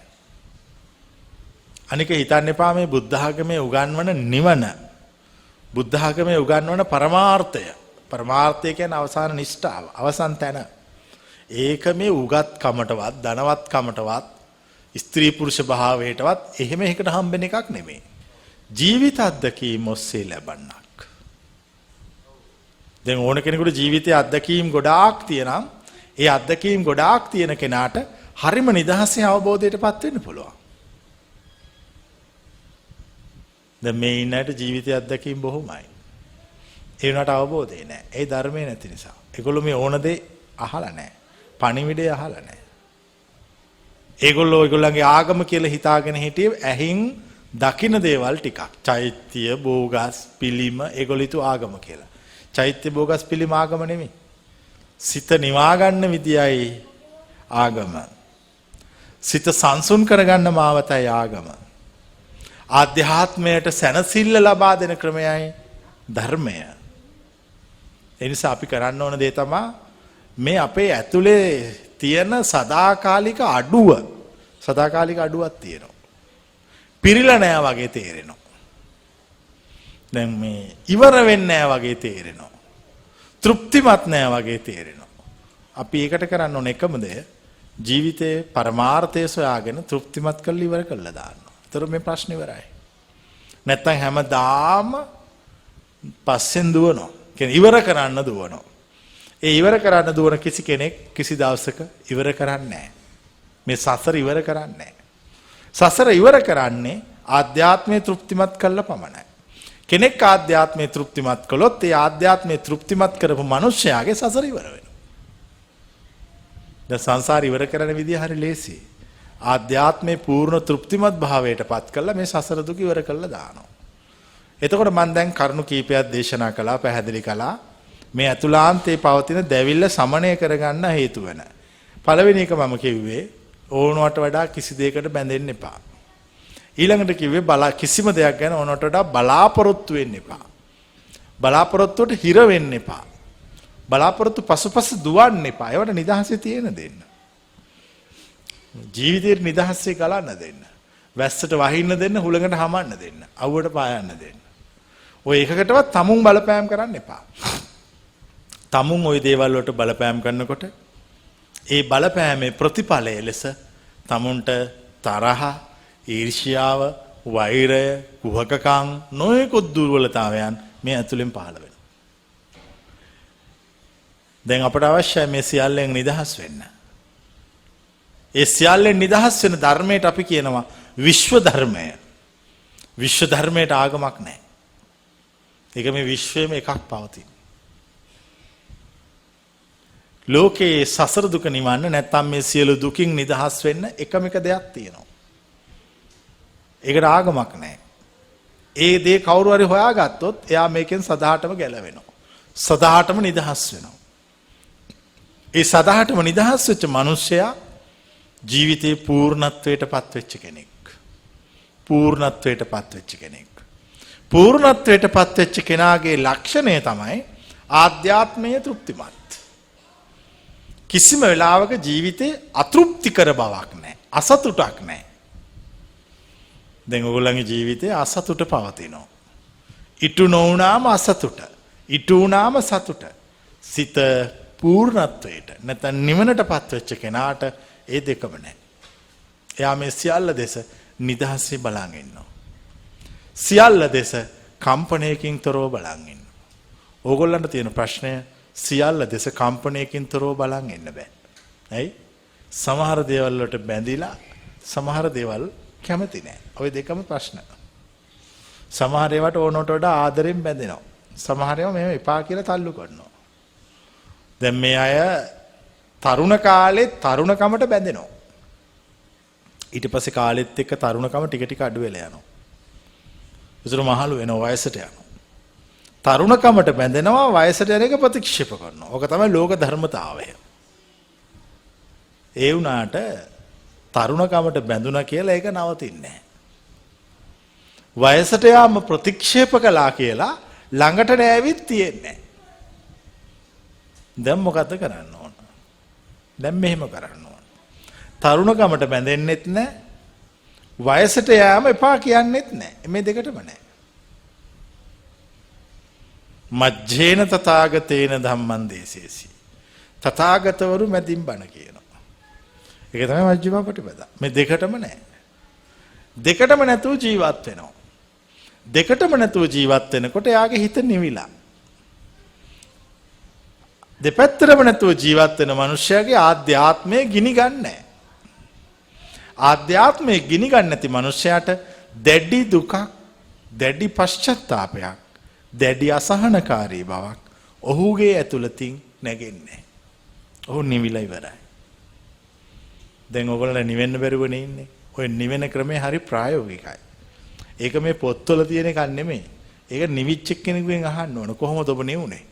Speaker 2: අනික හිතන්න එපා මේ බුද්ධ ආගමේ උගන්වන නිවන. බුද්ධ ආගමේ උගන්වන පරමාර්ථය. පරමාර්ථය කියන්නේ අවසාන නිෂ්ඨාව, අවසන් තැන. ඒක මේ උගත්කමටවත්, ධනවත්කමටවත්, ස්ත්‍රී පුරුෂ භාවයටවත් එහෙම එකකට හම්බෙන එකක් නෙමෙයි. ජීවිත අත්දැකීම් ඔස්සේ ලැබන්නක්. දැන් ඕන කෙනෙකුට ජීවිතයේ අත්දැකීම් ගොඩාක් තියෙනම් ඒ අත්දැකීම් ගොඩාක් තියෙන කෙනාට හරිම නිදහසේ අවබෝධයටපත් වෙන්න පුළුවන්. දැන් මේ ඉන්නට ජීවිතයේ අත්දැකීම් බොහොමයි. ඒ වුණාට අවබෝධය නැහැ. ඒ ධර්මයේ නැති නිසා. ඒගොල්ලෝ මේ ඕන දේ අහලා නැහැ. පණිවිඩය අහලා නැහැ. ඒගොල්ලෝගේ ආගම කියලා හිතාගෙන හිටියේ ඇහින් දකින්න දේවල් ටිකක්. චෛත්‍ය, බෝගස්, පිළිම ඒගොල්ලිතු ආගම කියලා. චෛත්‍ය, බෝගස්, පිළිම ආගම නෙමෙයි. සිත නිවා ගන්න විදියයි ආගම. සිත සංසුන් කරගන්න මාවතයි ආගම. ආධ්‍යාත්මයට සැනසෙල්ල ලබා දෙන ක්‍රමයයි ධර්මය. ඒ නිසා අපි කරන්න ඕන දේ තමයි මේ අපේ ඇතුලේ තියෙන සදාකාලික අඩුවක් තියෙනවා. පිරිලා නෑ වගේ තේරෙනවා. දැන් මේ ඉවර වෙන්නේ නෑ වගේ තේරෙනවා. තෘප්තිමත් නෑ වගේ තේරෙනවා. අපි ඒකට කරන්න ඕන එකම දේ ජීවිතේ පරමාර්ථය සොයාගෙන තෘප්තිමත් කරලා ඉවර කරලා දානවා. ඒතර මේ ප්‍රශ්නේ ඉවරයි. නැත්තම් හැමදාම පස්සෙන් දුවනවා. කියන්නේ ඉවර කරන්න දුවනවා. ඒ ඉවර කරන්න දුවන කිසි කෙනෙක් කිසි දවසක ඉවර කරන්නේ නැහැ. මේ සසර ඉවර කරන්නේ නැහැ. සසර ඉවර කරන්නේ ආධ්‍යාත්මයේ තෘප්තිමත් කළා පමණයි. කෙනෙක් ආධ්‍යාත්මයේ තෘප්තිමත් කළොත් ඒ ආධ්‍යාත්මයේ තෘප්තිමත් කරපු මිනිස්යාගේ සසර ඉවර වෙනවා. දැන් සංසාර ඉවර කරන විදිය හරි ලේසි. ආධ්‍යාත්මයේ පූර්ණ තෘප්තිමත් භාවයටපත් කළා මේ සසර දුක ඉවර කළා දානවා. එතකොට මම දැන් කරුණු කීපයක් දේශනා කළා, පැහැදිලි කළා. මේ අතුලාන්තයේ පවතින දැවිල්ල සමනය කරගන්න හේතු වෙන පළවෙනි එක මම කිව්වේ ඕනවට වඩා කිසි දෙයකට බැඳෙන්න එපා. ඊළඟට කිව්වේ කිසිම දෙයක් ගැන ඕනවට වඩා බලාපොරොත්තු වෙන්න එපා. බලාපොරොත්තුවට හිර වෙන්න එපා. බලාපොරොත්තු පසුපස දුවන්න එපා. ඒවට නිදහසේ තියෙන දෙන්න. ජීවිතේ නිදහසේ ගලන්න දෙන්න. වැස්සට වහින්න දෙන්න, හුලඟට හමන්න දෙන්න, අවුවට පායන්න දෙන්න. ඔය එකකටවත් තමුන් බලපෑම් කරන්න එපා. තමුන් ওই දේවල් වලට බලපෑම් කරනකොට ඒ බලපෑමේ ප්‍රතිඵලය ලෙස තමුන්ට තරහ, ඊර්ෂ්‍යාව, වෛරය, කුහකකම්, නොයෙකුත් දුර්වලතාවයන් මේ ඇතුලෙන් පහළ වෙනවා. දැන් අපට අවශ්‍යයි මේ සියල්ලෙන් නිදහස් වෙන්න. ඒ සියල්ලෙන් නිදහස් වෙන ධර්මයට අපි කියනවා විශ්ව ධර්මය. විශ්ව ධර්මයට ආගමක් නැහැ. ඒක මේ විශ්වයේම එකක් පවතින. ලෝකයේ සසර දුක නිවන්න නැත්නම් මේ සියලු දුකින් නිදහස් වෙන්න එකම එක දෙයක් තියෙනවා. ඒකට ආගමක් නැහැ. ඒ දේ කවුරු හරි හොයාගත්තොත් එයා මේකෙන් සදාටම ගැලවෙනවා. සදාටම නිදහස් වෙනවා. ඒ සදාටම නිදහස් වෙච්ච මිනිසයා ජීවිතේ පූර්ණත්වයට පත් වෙච්ච කෙනෙක්. පූර්ණත්වයට පත් වෙච්ච කෙනෙක්. පූර්ණත්වයට පත් වෙච්ච කෙනාගේ ලක්ෂණය තමයි ආධ්‍යාත්මීය තෘප්තිමත්. කිසිම වෙලාවක ජීවිතේ අතෘප්තිකර බවක් නැහැ. අසතුටක් නැහැ. දැන් ඔයගොල්ලන්ගේ ජීවිතේ අසතුට පවතිනවා. ඉටු නොවුනාම අසතුට. ඉටු වුනාම සතුට. සිත පූර්ණත්වයට නැත්නම් නිවනටපත් වෙච්ච කෙනාට ඒ දෙකම නැහැ. එයා මේ සියල්ල දෙස නිදහසේ බලන් ඉන්නවා. සියල්ල දෙස කම්පණයකින් තොරව බලන් ඉන්නවා. ඕගොල්ලන්ට තියෙන ප්‍රශ්නය සියල්ල දෙස කම්පණයකින් තොරව බලන් ඉන්න බෑ. ඇයි? සමහර දේවල් වලට බැඳිලා සමහර දේවල් කැමති නෑ. ওই දෙකම ප්‍රශ්න. සමහර ඒවාට ඕනට වඩා ආදරෙන් බැඳෙනවා. සමහර ඒවා මෙහෙම එපා කියලා තල්ලු කරනවා. දැන් මේ අය තරුණ කාලේ තරුණකමට බැඳෙනවා. ඊට පස්සේ කාලෙත් එක්ක තරුණකම ටික ටික අඩු වෙලා යනවා. විතර මහලු වෙනවා, වයසට යනවා. තරුණකමට බැඳෙනවා, වයසට යන එක ප්‍රතික්ෂේප කරනවා. ඕක තමයි ලෝක ධර්මතාවය. ඒ වුණාට තරුණකමට බැඳුනා කියලා ඒක නවතින්නේ නැහැ. වයසට යාම ප්‍රතික්ෂේප කළා කියලා ළඟට නෑවිත් තියෙන්නේ නැහැ. දැන් මොකද කරන්න ඕන? දැන් මෙහෙම කරන්න ඕන. තරුණකමට බැඳෙන්නෙත් නැහැ. වයසට යාම එපා කියන්නෙත් නැහැ. මේ දෙකටම නැහැ. මජ්ජේන තථාගතේන ධම්මං දේසේසි. තථාගතවරු මැදින් බණ කියනවා. ඒක තමයි මජ්ක්‍ධිම ප්‍රතිපදා. මේ දෙකටම නැහැ. දෙකටම නැතුව ජීවත් වෙනවා. දෙකටම නැතුව ජීවත් වෙනකොට යාගේ හිත නිවිලා. දෙපැත්තටම නැතුව ජීවත් වෙන මිනිස්යාගේ ආධ්‍යාත්මය ගිනි ගන්නෑ. ආධ්‍යාත්මය ගිනි ගන්න නැති මිනිස්යාට දැඩි දුකක්, දැඩි පශ්චාත්තාපයක්, දැඩි අසහනකාරී බවක් ඔහුගේ ඇතුළතින් නැගෙන්නේ. ඔහු නිවිලා ඉවරයි. දැන් ඔයගොල්ලෝ නිවෙන්න බැරුවනේ ඉන්නේ. ඔය නිවෙන ක්‍රමය හරි ප්‍රායෝගිකයි. ඒක මේ පොත්වල තියෙන එකක් නෙමෙයි. ඒක නිවිච්ච කෙනෙකුගෙන් අහන්න ඕන. කොහොමද ඔබ නිවුනේ?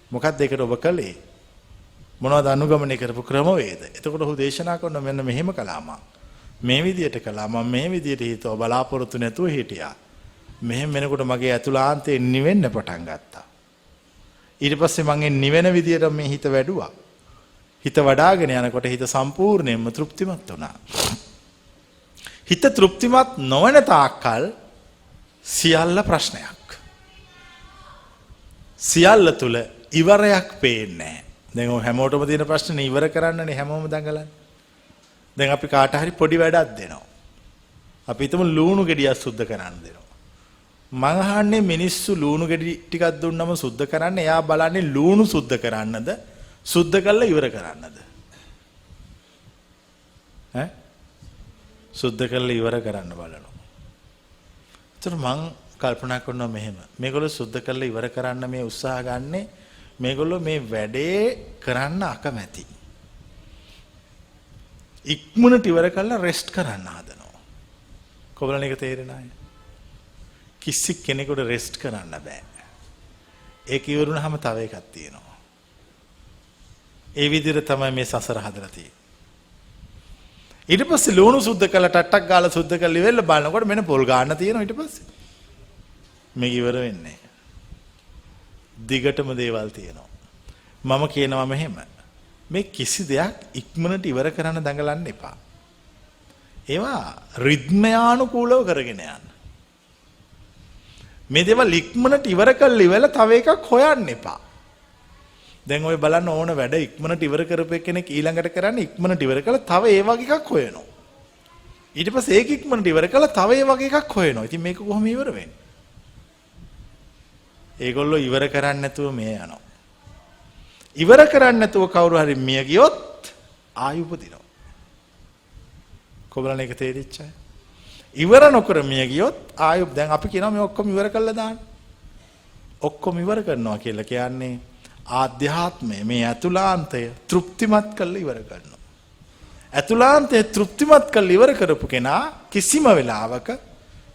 Speaker 2: මොකක්ද ඒකට ඔබ කළේ? මොනවද අනුගමනය කරපු ක්‍රමවේද? එතකොට ඔහු දේශනා කරන මෙන්න මෙහෙම කළා මම. මේ විදියට කළා මම, මේ විදියට හිතුවා, බලාපොරොත්තු නැතුව හිටියා. මෙහෙම වෙනකොට මගේ ඇතුළාන්තේ නිවෙන්න පටන් ගත්තා. ඊට පස්සේ මම නිවෙන විදියට මේ හිත වැඩුවා. හිත වඩාගෙන යනකොට හිත සම්පූර්ණයෙන්ම තෘප්තිමත් වුණා. හිත තෘප්තිමත් නොවන තාක්කල් සියල්ල ප්‍රශ්නයක්. සියල්ල තුල ඉවරයක් පේන්නේ නැහැ. දැන් ඔය හැමෝටම තියෙන ප්‍රශ්නේ ඉවර කරන්නනේ හැමෝම දඟලන්නේ. දැන් අපි කාට හරි පොඩි වැඩක් දෙනවා. අපි හිතමු ලුණු ගෙඩියක් සුද්ධ කරන්න දෙනවා. මං අහන්නේ මිනිස්සු ලුණු ගෙඩි ටිකක් දුන්නම සුද්ධ කරන්න, එයා බලන්නේ ලුණු සුද්ධ කරන්නද සුද්ධ කරලා ඉවර කරන්නද? ඈ? සුද්ධ කරලා ඉවර කරන්න බලනවා. ඒතර මං කල්පනා කරනවා මෙහෙම. මේගොල්ලෝ සුද්ධ කරලා ඉවර කරන්න මේ උත්සාහ ගන්නේ මේගොල්ලෝ මේ වැඩේ කරන්න අකමැති. ඉක්මනට ඉවර කරලා රෙස්ට් කරන්න හදනවා. කොබලන එක තේරෙනවද? කිසි කෙනෙකුට රෙස්ට් කරන්න බෑ. ඒක ඉවරුනහම තව එකක් තියෙනවා. ඒ විදිහට තමයි මේ සසර හදලා තියෙන්නේ. ඊට පස්සේ ලුණු සුද්ධ කළා ටට්ටක් ගාලා සුද්ධ කරලා ඉවෙල්ල බලනකොට මෙන්න පොල් ගන්න තියෙනවා ඊට පස්සේ. මේක ඉවර වෙන්නේ නැහැ. දිගටම දේවල් තියෙනවා. මම කියනවා මෙහෙම. මේ කිසි දෙයක් ඉක්මනට ඉවර කරන්න දඟලන්න එපා. ඒවා රිද්මයානුකූලව කරගෙන යන්න. මේ දේවල් ඉක්මනට ඉවර කරලා ඉවරලා තව එකක් හොයන්න එපා. දැන් ඔය බලන්න ඕන වැඩ ඉක්මනට ඉවර කරපු කෙනෙක් ඊළඟට කරන්නේ ඉක්මනට ඉවර කළා තව ඒ වගේ එකක් හොයනවා. ඊට පස්සේ ඒක ඉක්මනට ඉවර කළා තව ඒ වගේ එකක් හොයනවා. ඉතින් මේක කොහොම ඉවර වෙන්නේ? ඒගොල්ලෝ ඉවර කරන්නේ නැතුව මේ යනවා. ඉවර කරන්නේ නැතුව කවුරු හරි මිය ගියොත් ආයු උපදිනවා. කොබලන එක තේරිච්චා? ඉවර නොකර මිය ගියොත් ආයු දැන් අපි කියනවා මේ ඔක්කොම ඉවර කළා දාන්න. ඔක්කොම ඉවර කරනවා කියලා කියන්නේ ආධ්‍යාත්මය මේ ඇතුළාන්තය තෘප්තිමත් කරලා ඉවර කරනවා. ඇතුළාන්තය තෘප්තිමත් කරලා ඉවර කරපු කෙනා කිසිම වෙලාවක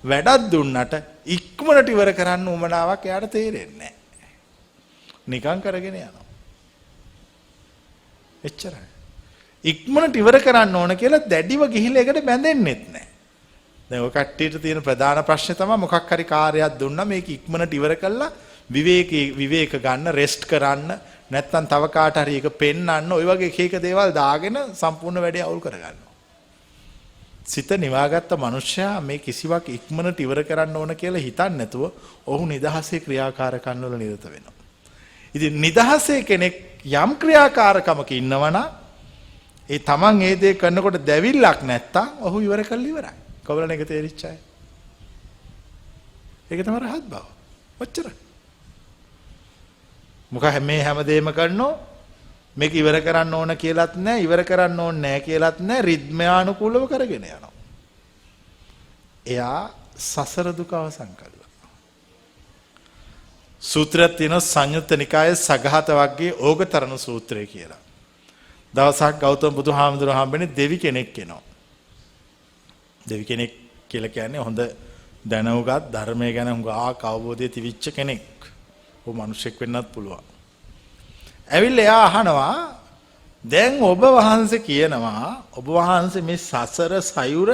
Speaker 2: වැඩක් දුන්නට ඉක්මනට ඉවර කරන්න උවමනාවක් එයාට තේරෙන්නේ නැහැ. නිකන් කරගෙන යනවා. එච්චරයි. ඉක්මනට ඉවර කරන්න ඕන කියලා දැඩිව ගිහිල්ලා ඒකට බැඳෙන්නෙත් නැහැ. දැන් ඔය කට්ටියට තියෙන ප්‍රධාන ප්‍රශ්නේ තමයි මොකක් හරි කාර්යයක් දුන්නා මේක ඉක්මනට ඉවර කළා විවේක ගන්න රෙස්ට් කරන්න නැත්නම් තව කාට හරි එක පෙන්නන්න ওই වගේ එක එක දේවල් දාගෙන සම්පූර්ණ වැඩේ අවුල් කරගන්නවා. සිත නිවාගත්ත මනුෂ්‍යයා මේ කිසිවක් ඉක්මනට ඉවර කරන්න ඕන කියලා හිතන්නේ නැතුව ඔහු නිදහසේ ක්‍රියාකාරකම් වල නිරත වෙනවා. ඉතින් නිදහසේ කෙනෙක් යම් ක්‍රියාකාරකමක ඉන්නවනම් ඒ තමන් ඒ දේ කරනකොට දැවිල්ලක් නැත්තම් ඔහු ඉවර කරලා ඉවරයි. කොබලන එක තේරිච්චාය. ඒක තමයි රහත් බව. ඔච්චර. මොකද මේ හැමදේම කරනෝ මේක ඉවර කරන්න ඕන කියලාත් නැහැ ඉවර කරන්න ඕනේ නැහැ කියලාත් නැහැ රිද්මයානුකූලව කරගෙන යනවා. එයා සසර දුක අවසන් කළා. සූත්‍රයක් තියෙනවා සංයුත්ත නිකායේ සගත වර්ගයේ ඕගතරණ සූත්‍රය කියලා. දවසක් ගෞතම බුදුහාමුදුරුවෝ හම්බෙන්නේ දෙවි කෙනෙක් එනවා. දෙවි කෙනෙක් කියලා කියන්නේ හොඳ දැනුගත් ධර්මය ගැන හුඟක් අවබෝධය තිබිච්ච කෙනෙක්. ਉਹ මිනිසෙක් වෙන්නත් පුළුවන්. ඇවිල්ලා එයා අහනවා දැන් ඔබ වහන්සේ කියනවා ඔබ වහන්සේ මේ සසර සයුර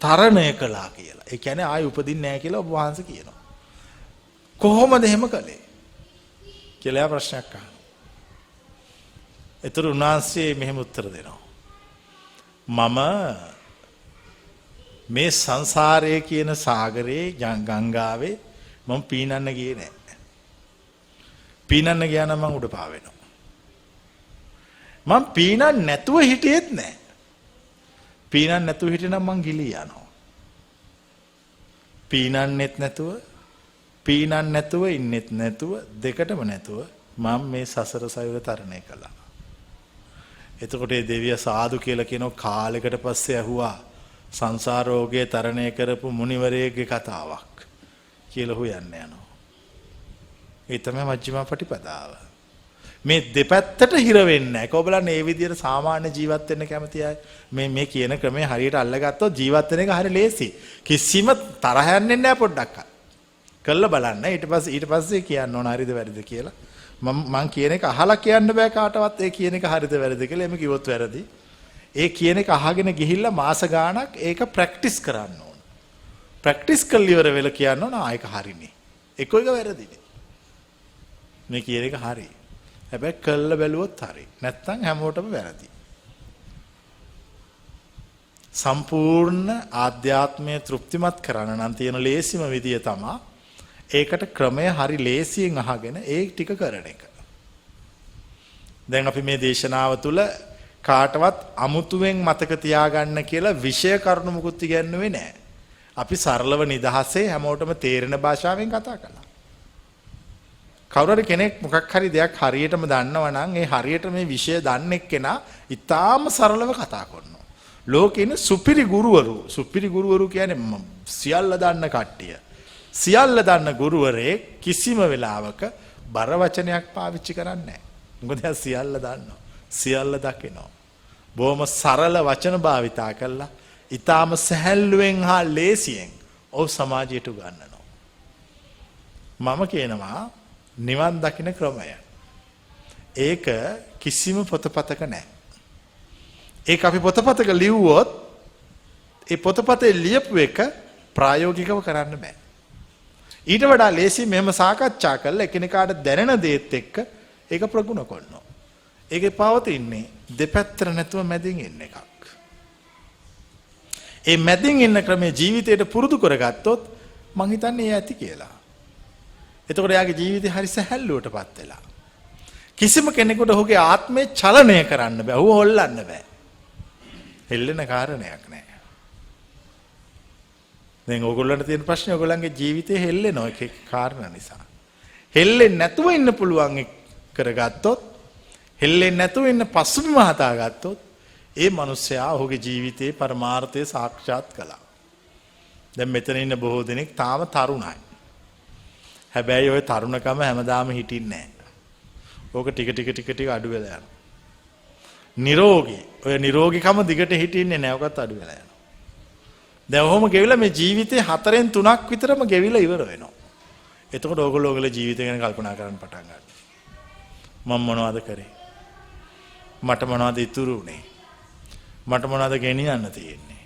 Speaker 2: තරණය කළා කියලා. ඒ කියන්නේ ආයි උපදින්නේ නැහැ කියලා ඔබ වහන්සේ කියනවා. කොහොමද එහෙම කළේ? කියලා එයා ප්‍රශ්නයක් අහනවා. ඒතර උන්වහන්සේ මෙහෙම උත්තර දෙනවා. මම මේ සංසාරයේ කියන සාගරේ ගංගාවේ මම පීනන්න ගියේ නැහැ. පීනන්න ගියා නම් මං උඩ පාවෙනවා. මං පීනන්න නැතුව හිටියෙත් නැහැ. පීනන්න නැතුව හිටියනම් මං ගිලී යනවා. පීනන්නෙත් නැතුව ඉන්නෙත් නැතුව දෙකටම නැතුව මම මේ සසර සයුර තරණය කළා. එතකොට ඒ දෙවිය සාදු කියලා කියන කාලයකට පස්සේ ඇහුවා සංසාර රෝගයේ තරණය කරපු මුනිවරයෙක්ගේ කතාවක් කියලා හොයන්න යනවා. ඒ තමයි මජ්ක්‍ධිම පටිපදාව. මේ දෙපැත්තට හිර වෙන්නේ නැහැ. කොබලන් මේ විදිහට සාමාන්‍ය ජීවත් වෙන්න කැමති අය මේ කියන ක්‍රමය හරියට අල්ලගත්තොත් ජීවත් වෙන එක හරිය ලේසි. කිසිම තරහ යන්නේ නැහැ පොඩ්ඩක්. කළා බලන්න. ඊට පස්සේ කියන්න ඕන හරිද වැරදිද කියලා. මම කියන එක අහලා කියන්න බෑ කාටවත් ඒ කියන එක හරිද වැරදිද කියලා. එමෙ කිව්වොත් වැරදි. ඒ කියන එක අහගෙන ගිහිල්ලා මාස ගාණක් ඒක ප්‍රැක්ටිස් කරන්න ඕන. ප්‍රැක්ටිස් කළා ඉවර වෙලා කියන්න ඕන ආ ඒක හරිනේ. එක එක වැරදිනේ. මේ කියන එක හරි. හැබැයි කළා බැලුවොත් හරි. නැත්තම් හැමෝටම වැරදි. සම්පූර්ණ ආධ්‍යාත්මය තෘප්තිමත් කරන්න නම් තියෙන ලේසිම විදිය තමයි ඒකට ක්‍රමය හරි ලේසියෙන් අහගෙන ඒ ටික කරන එක. දැන් අපි මේ දේශනාව තුළ කාටවත් අමුතුවෙන් මතක තියාගන්න කියලා විෂය කරුණු මුකුත් ඉගෙනුවේ නැහැ. අපි සරලව නිදහසේ හැමෝටම තේරෙන භාෂාවෙන් කතා කළා. කවුරු හරි කෙනෙක් මොකක් හරි දෙයක් හරියටම දන්නවා නම් ඒ හරියට මේ විෂය දන්නේ කෙනා ඊටාම සරලව කතා කරනවා. ලෝකේ ඉන්න සුපිරි ගුරුවරු කියන්නේ සියල්ල දන්න කට්ටිය. සියල්ල දන්න ගුරුවරේ කිසිම වෙලාවක බර වචනයක් පාවිච්චි කරන්නේ නැහැ. මොකද එයා සියල්ල දන්නවා. සියල්ල දකිනවා. බොහොම සරල වචන භාවිතා කළා. ඊටාම සැහැල්ලුවෙන් හා ලේසියෙන් ඔව් සමාජයට උගන්වනවා. මම කියනවා නිවන් දකින්න ක්‍රමය. ඒක කිසිම පොතපතක නැහැ. ඒක අපි පොතපතක ලිව්වොත් ඒ පොතපතේ ලියපු එක ප්‍රායෝගිකව කරන්න බෑ. ඊට වඩා ලේසි මෙහෙම සාකච්ඡා කරලා එකිනෙකාට දැනෙන දේත් එක්ක ඒක ප්‍රගුණ කරනවා. ඒකේ පවතින්නේ දෙපැත්තට නැතුව මැදින් ඉන්න එකක්. ඒ මැදින් ඉන්න ක්‍රමයේ ජීවිතයට පුරුදු කරගත්තොත් මං හිතන්නේ ඇති කියලා. එතකොට එයාගේ ජීවිතේ හරි සැහැල්ලුවටපත් වෙලා. කිසිම කෙනෙකුට ඔහුගේ ආත්මය චලනය කරන්න බෑ. ඔහු හොල්ලන්න බෑ. හෙල්ලෙන කාරණයක් නෑ. දැන් ඕගොල්ලන්ට තියෙන ප්‍රශ්නේ ඕගොල්ලන්ගේ ජීවිතේ හෙල්ලෙන එක කාරණා නිසා. හෙල්ලෙන්නේ නැතුව ඉන්න පුළුවන් කරගත්තොත්, හෙල්ලෙන්නේ නැතුව ඉන්න පසුබිම හදාගත්තොත්, ඒ මිනිස්සයා ඔහුගේ ජීවිතේ පරමාර්ථය සාක්ෂාත් කළා. දැන් මෙතන ඉන්න බොහෝ දෙනෙක් තාම තරුණයි. හැබැයි ওই තරුණකම හැමදාම හිටින්නේ නැහැ. ඕක ටික අඩු වෙලා යනවා. නිරෝගී. ඔය නිරෝගීකම දිගට හිටින්නේ නැහැ. ඔකත් අඩු වෙලා යනවා. දැන් ඔහොම ගෙවිලා මේ ජීවිතේ 4න් 3ක් විතරම ගෙවිලා ඉවර වෙනවා. එතකොට ඕගොල්ලෝ ඔයගොල්ලෝ ජීවිතය ගැන කල්පනා කරන්න පටන් ගන්නවා. මම මොනවද කරේ? මට මොනවද ඉතුරු වුනේ? මට මොනවද ගෙනියන්න තියෙන්නේ?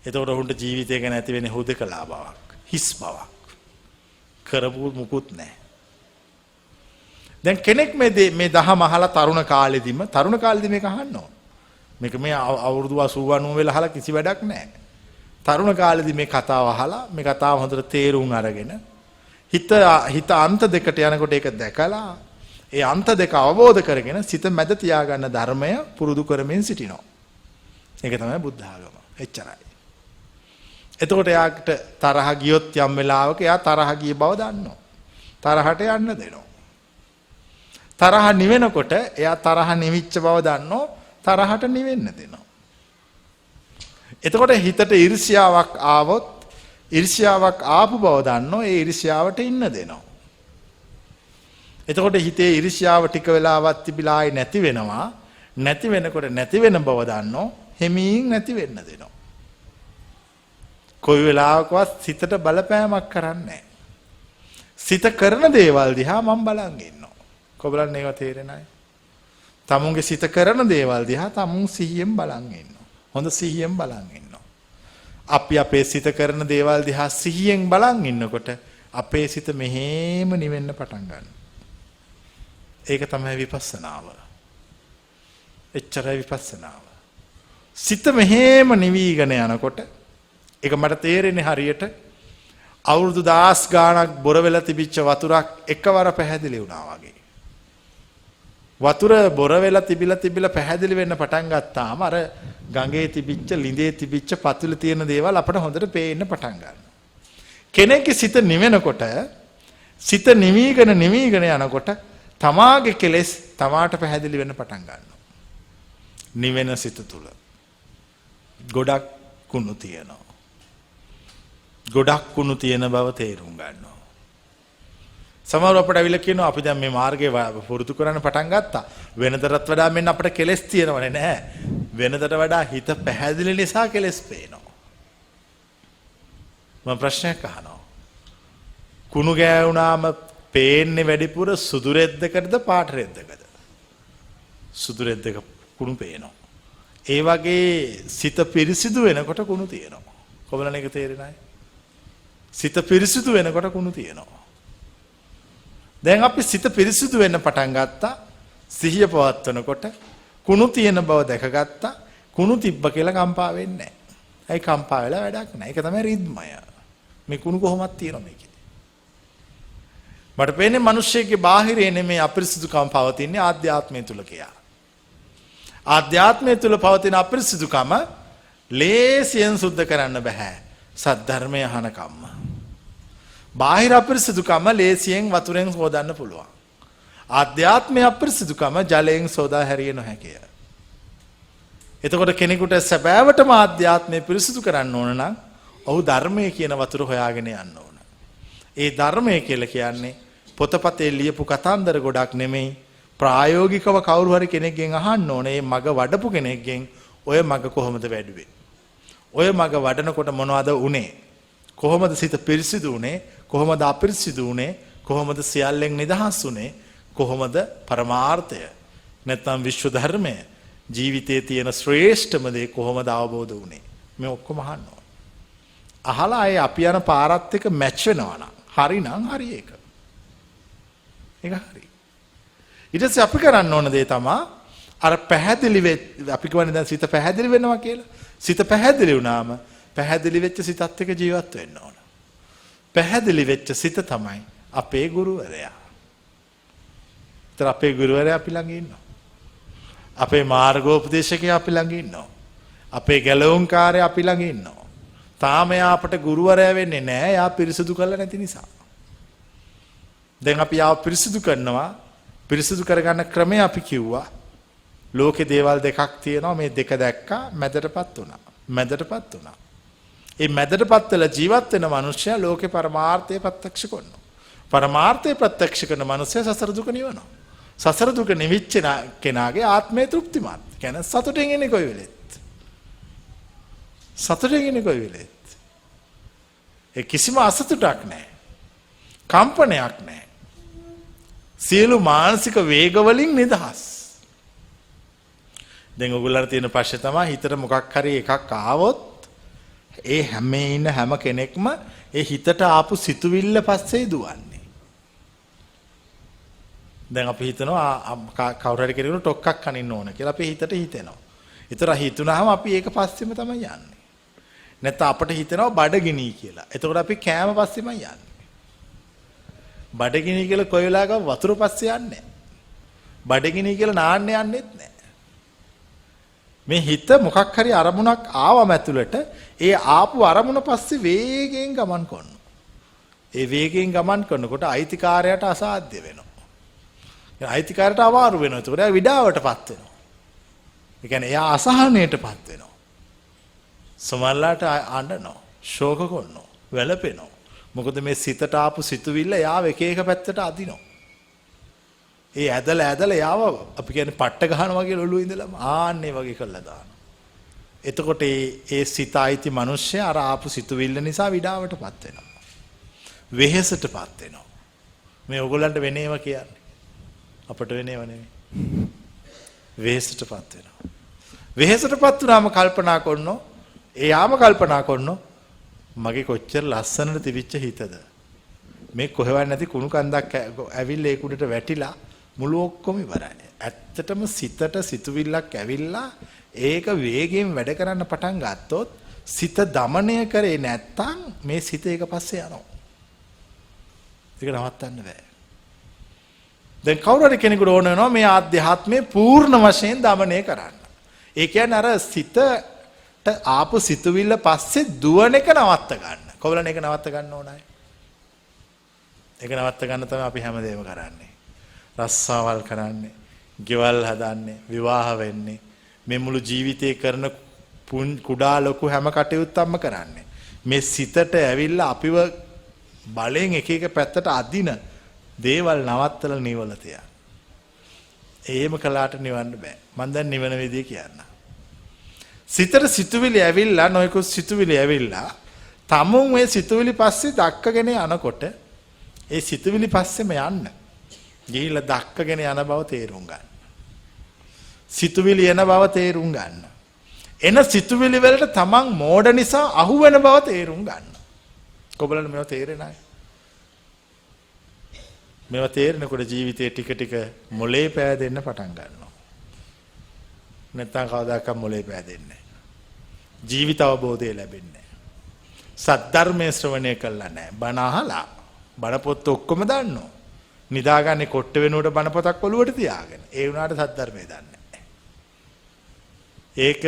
Speaker 2: එතකොට උන්ට ජීවිතය ගැන ඇති වෙන්නේ හුදකලා බවක්, හිස් බවක්. කරපු මුකුත් නැහැ. දැන් කෙනෙක් මේ දහම අහලා තරුණ කාලෙදිම මේක අහන්න ඕන. මේක මේ අවුරුදු 80 90 වෙලා අහලා කිසි වැඩක් නැහැ. තරුණ කාලෙදි මේ කතාව අහලා මේ කතාව හොඳට තේරුම් අරගෙන හිත අන්ත දෙකට යනකොට ඒක දැකලා ඒ අන්ත දෙක අවබෝධ කරගෙන සිත මැද තියාගන්න ධර්මය පුරුදු කරමින් සිටිනවා. ඒක තමයි බුද්ධ ආගම. එච්චරයි. එතකොට එයාට තරහ ගියොත් යම් වෙලාවක එයා තරහ ගිය බව දන්නවා. තරහට යන්න දෙනවා. තරහ නිවෙනකොට එයා තරහ නිවිච්ච බව දන්නවා. තරහට නිවෙන්න දෙනවා. එතකොට හිතට ඊර්ෂ්‍යාවක් ආවොත් ඊර්ෂ්‍යාවක් ආපු බව දන්නවා. ඒ ඊර්ෂ්‍යාවට ඉන්න දෙනවා. එතකොට හිතේ ඊර්ෂ්‍යාව ටික වෙලාවක් තිබිලා ආයි නැති වෙනවා. නැති වෙනකොට නැති වෙන බව දන්නවා. හිමින් නැති වෙන්න දෙනවා. කොයි වෙලාවකවත් සිතට බලපෑමක් කරන්නේ නැහැ. සිත කරන දේවල් දිහා මම බලන් ඉන්නවා. කොබලන් ඒවා තේරෙනයි. තමුන්ගේ සිත කරන දේවල් දිහා තමුන් සිහියෙන් බලන් ඉන්නවා. හොඳ සිහියෙන් බලන් ඉන්නවා. අපි අපේ සිත කරන දේවල් දිහා සිහියෙන් බලන් ඉන්නකොට අපේ සිත මෙහෙම නිවෙන්න පටන් ගන්නවා. ඒක තමයි විපස්සනාව. එච්චරයි විපස්සනාව. සිත මෙහෙම නිවිගෙන යනකොට ඒක මට තේරෙන්නේ හරියට අවුරුදු 10 ගාණක් බොර වෙලා තිබිච්ච වතුරක් එකවර පැහැදිලි වුණා වගේ. වතුර බොර වෙලා තිබිලා පැහැදිලි වෙන්න පටන් ගත්තාම අර ගඟේ තිබිච්ච ලිඳේ තිබිච්ච පතුලේ තියෙන දේවල් අපට හොඳට පේන්න පටන් ගන්නවා. කෙනෙක්ගේ සිත නිවෙනකොට සිත නිවිගෙන යනකොට තමාගේ කෙලෙස් තමාට පැහැදිලි වෙන්න පටන් ගන්නවා. නිවෙන සිත තුල ගොඩක් කුණු තියෙනවා. ගොඩක් කුණු තියෙන බව තේරුම් ගන්නවා. සමහර අපිට අවිල කියනවා අපි දැන් මේ මාර්ගේ පුරුදු කරන්න පටන් ගත්තා. වෙනදටත් වඩා මෙන්න අපිට කෙලස් තියෙනවනේ නැහැ. වෙනදට වඩා හිත පැහැදිලි නිසා කෙලස් පේනවා. මම ප්‍රශ්නයක් අහනවා. කුණු ගෑවුනාම පේන්නේ වැඩිපුර සුදු රෙද්දකටද පාට රෙද්දකටද? සුදු රෙද්දක කුණු පේනවා. ඒ වගේ සිත පිරිසිදු වෙනකොට කුණු තියෙනවා. කොබලන එක තේරෙනයි? සිත පිරිසිදු වෙනකොට කුණු තියෙනවා. දැන් අපි සිත පිරිසිදු වෙන්න පටන් ගත්තා. සිහිය පවත්වනකොට කුණු තියෙන බව දැකගත්තා. කුණු තිබ්බ කියලා කම්පා වෙන්නේ නැහැ. ඒ කම්පා වෙලා වැඩක් නැහැ. ඒක තමයි රිද්මය. මේ කුණු කොහොමද තියෙනවා මේකේ? මට පේන්නේ මිනිස්සෙගේ බාහිරේ නෙමේ අපිරිසිදුකම් පවතින්නේ ආධ්‍යාත්මය තුල කියලා. ආධ්‍යාත්මය තුල පවතින අපිරිසිදුකම ලේසියෙන් සුද්ධ කරන්න බෑ. සද්ධර්මය අහන කම්ම. බාහිර අපිරිසිදුකම ලේසියෙන් වතුරෙන් හොදන්න පුළුවන්. ආධ්‍යාත්මය අපිරිසිදුකම ජලයෙන් සෝදා හැරිය නොහැකිය. එතකොට කෙනෙකුට සැබෑවටම ආධ්‍යාත්මය පිරිසිදු කරන්න ඕන නම් ඔහු ධර්මය කියන වතුර හොයාගෙන යන්න ඕන. ඒ ධර්මය කියලා කියන්නේ පොතපතේ ලියපු කතන්දර ගොඩක් නෙමෙයි. ප්‍රායෝගිකව කවුරු හරි කෙනෙක්ගෙන් අහන්න ඕනේ. මේ මග වඩපු කෙනෙක්ගෙන් ඔය මග කොහොමද වැඩුවේ? ඔය මග වඩනකොට මොනවද උනේ? කොහොමද සිත පිරිසිදු උනේ? කොහොමද අපිරිසිදු උනේ? කොහොමද සියල්ලෙන් නිදහස් උනේ? කොහොමද පරමාර්ථය නැත්නම් විශ්ව ධර්මය ජීවිතයේ තියෙන ශ්‍රේෂ්ඨම දේ කොහොමද අවබෝධ වුනේ? මේ ඔක්කොම අහන්න ඕන. අහලා ඒ අපි යන පාරත් එක්ක මැච් වෙනවා නම් හරිනම් හරි ඒක. ඒක හරි. ඊට පස්සේ අපි කරන්න ඕන දේ තමයි අර පැහැදිලි අපි කියන්නේ දැන් සිත පැහැදිලි වෙනවා කියලා. සිත පැහැදිලි වුණාම පැහැදිලි වෙච්ච සිතත් එක්ක ජීවත් වෙන්න ඕන. පැහැදිලි වෙච්ච සිත තමයි අපේ ගුරුවරයා. ඒතර අපේ ගුරුවරයා අපි ළඟ ඉන්නවා. අපේ මාර්ගෝපදේශකයා අපි ළඟ ඉන්නවා. අපේ ගැලවුම්කාරයා අපි ළඟ ඉන්නවා. තාම එයා අපට ගුරුවරයා වෙන්නේ නැහැ. එයා පිරිසුදු කරලා නැති නිසා. දැන් අපි ආව පිරිසුදු කරනවා. පිරිසුදු කරගන්න ක්‍රමය අපි කිව්වා. ලෝකේ දේවල් දෙකක් තියෙනවා. මේ දෙක දැක්කා මැදටපත් වුණා. මැදටපත් වුණා. ඒ මැදටපත් වෙලා ජීවත් වෙන මිනිස්සයා ලෝකේ පරමාර්ථය ප්‍රත්‍යක්ෂ කරනවා. පරමාර්ථය ප්‍රත්‍යක්ෂ කරන මිනිස්සයා සසර දුක නිවනවා. සසර දුක නිවිච්ච කෙනාගේ ආත්මය තෘප්තිමත්. කියන්නේ සතුටින් ඉන්නේ කොයි වෙලෙත්. සතුටින් ඉන්නේ කොයි වෙලෙත්. ඒ කිසිම අසතුටක් නැහැ. කම්පනයක් නැහැ. සියලු මානසික වේග වලින් නිදහස්. දැන් ඔයගොල්ලන්ට තියෙන ප්‍රශ්නේ තමයි හිතට මොකක් හරි එකක් ආවොත් ඒ හැම ඉන්න හැම කෙනෙක්ම ඒ හිතට ආපු සිතුවිල්ල පස්සේ දුවන්නේ. දැන් අපි හිතනවා කවුරු හරි කෙනෙකුට ටොක්ක්ක් කනින්න ඕන කියලා අපි හිතට හිතෙනවා. ඒතර හිතුනහම අපි ඒක පස්සෙම තමයි යන්නේ. නැත්නම් අපිට හිතෙනවා බඩගිනි කියලා. එතකොට අපි කෑම පස්සෙම යන්නේ. බඩගිනි කියලා කොයි වෙලාවක වතුර පස්සේ යන්නේ නැහැ. බඩගිනි කියලා නාන්න යන්නෙත් නැහැ. මේ හිත මොකක් හරි අරමුණක් ආවම ඇතුළට ඒ ආපු අරමුණ පස්සේ වේගයෙන් ගමන් කරනවා. ඒ වේගයෙන් ගමන් කරනකොට අයිතිකාරයට අසාධ්‍ය වෙනවා. අයිතිකාරයට අමාරු වෙනවා. ඒකට එයා විඩාවටපත් වෙනවා. ඒ කියන්නේ එයා අසහනයටපත් වෙනවා. සමහරලාට අඬනවා, ශෝක කරනවා, වැළපෙනවා. මොකද මේ සිතට ආපු සිතුවිල්ල යාව එක එක පැත්තට අදිනවා. ඒ ඇදලා යාව අපි කියන්නේ පට්ට ගහනවා වගේ ඔළුවේ ඉඳලා ආන්නේ වගේ කරලා දානවා. එතකොට ඒ සිත අයිති මිනිස්සයා අර ආපු සිතුවිල්ල නිසා විඩාවටපත් වෙනවා. වෙහෙසටපත් වෙනවා. මේ ඕගොල්ලන්ට වෙනේව කියන්නේ. අපට වෙනේව නෙමෙයි. වෙහෙසටපත් වෙනවා. වෙහෙසටපත් වුණාම කල්පනා කරනවා. එයාම කල්පනා කරනවා මගේ කොච්චර ලස්සනට තිබිච්ච හිතද. මේ කොහෙවත් නැති කුණු කන්දක් ඇවිල්ලා ඒ කුඩට වැටිලා මුළු ඔක්කොම ඉවරයි. ඇත්තටම සිතට සිතුවිල්ලක් ඇවිල්ලා ඒක වේගයෙන් වැඩ කරන්න පටන් ගත්තොත් සිත দমনය කරේ නැත්තම් මේ සිත ඒක පස්සේ යනවා. ඒක නවත්තන්න බෑ. දැන් කවුරු හරි කෙනෙකුට ඕන වෙනවා මේ ආධ්‍යාත්මය පූර්ණ වශයෙන් দমনය කරන්න. ඒ කියන්නේ අර සිතට ආපු සිතුවිල්ල පස්සේ දුවන එක නවත්ත ගන්න. කොහොමද ඒක නවත්ත ගන්න ඕනයි? ඒක නවත්ත ගන්න තමයි අපි හැමදේම කරන්නේ. රස්සාවල් කරන්නේ, ගෙවල් හදන්නේ, විවාහ වෙන්නේ, මේ මුළු ජීවිතේ කරන කුඩා ලොකු හැම කටයුත්තක්ම කරන්නේ. මේ සිතට ඇවිල්ලා අපිව බලෙන් එක එක පැත්තට අදින දේවල් නවත්තලා නිවල තියන්න. එහෙම කළාට නිවන්න බෑ. මම දැන් නිවන විදිය කියන්න. සිතට සිතුවිලි ඇවිල්ලා නොයෙකුත් සිතුවිලි ඇවිල්ලා තමුන් මේ සිතුවිලි පස්සේ දක්කගෙන යනකොට ඒ සිතුවිලි පස්සේම යන්න. ගිහිල්ලා දක්කගෙන යන බව තේරුම් ගන්න. සිතුවිලි එන බව තේරුම් ගන්න. එන සිතුවිලි වලට තමන් මෝඩ නිසා අහු වෙන බව තේරුම් ගන්න. කොබලන මේව තේරෙන්නේ මේවා තේරෙනකොට ජීවිතේ ටික ටික මොලේ පෑදෙන්න පටන් ගන්නවා. නැත්තම් කවදාකවත් මොලේ පෑදෙන්නේ නැහැ. ජීවිත අවබෝධය ලැබෙන්නේ නැහැ. සද්ධර්මයේ ශ්‍රවණය කළා නැහැ. බණ අහලා බණ පොත් ඔක්කොම දන්නවා. නිදාගන්නේ කොට්ට වෙනුවට බණ පොතක් ඔලුවට තියාගෙන. ඒ වුණාට සද්ධර්මයේ දන්නේ නැහැ. ඒක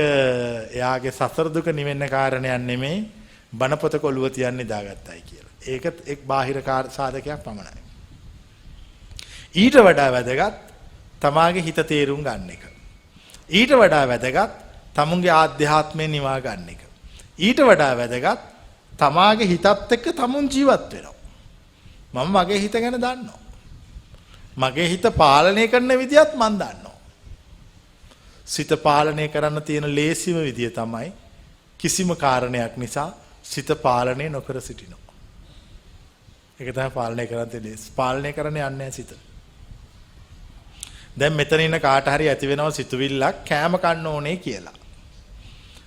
Speaker 2: එයාගේ සසර දුක නිවෙන්න කාරණයක් නෙමෙයි. බණ පොතක ඔලුව තියන් නිදාගත්තයි කියලා. ඒක එක් බාහිර සාධකයක් පමණයි. ඊට වඩා වැදගත් තමාගේ හිත තේරුම් ගන්න එක. ඊට වඩා වැදගත් තමුන්ගේ ආධ්‍යාත්මය නිවා ගන්න එක. ඊට වඩා වැදගත් තමාගේ හිතත් එක්ක තමුන් ජීවත් වෙනවා. මම මගේ හිත ගැන දන්නවා. මගේ හිත පාලනය කරන විදියත් මම දන්නවා. සිත පාලනය කරන්න තියෙන ලේසිම විදිය තමයි කිසිම කාරණයක් නිසා සිත පාලනය නොකර සිටිනවා. ඒක තමයි පාලනය කරන්න තියෙන්නේ. පාලනය කරන්න යන්නේ නැහැ සිත. දැන් මෙතන ඉන්න කාට හරි ඇති වෙනව සිතුවිල්ලක් කෑම කන්න ඕනේ කියලා.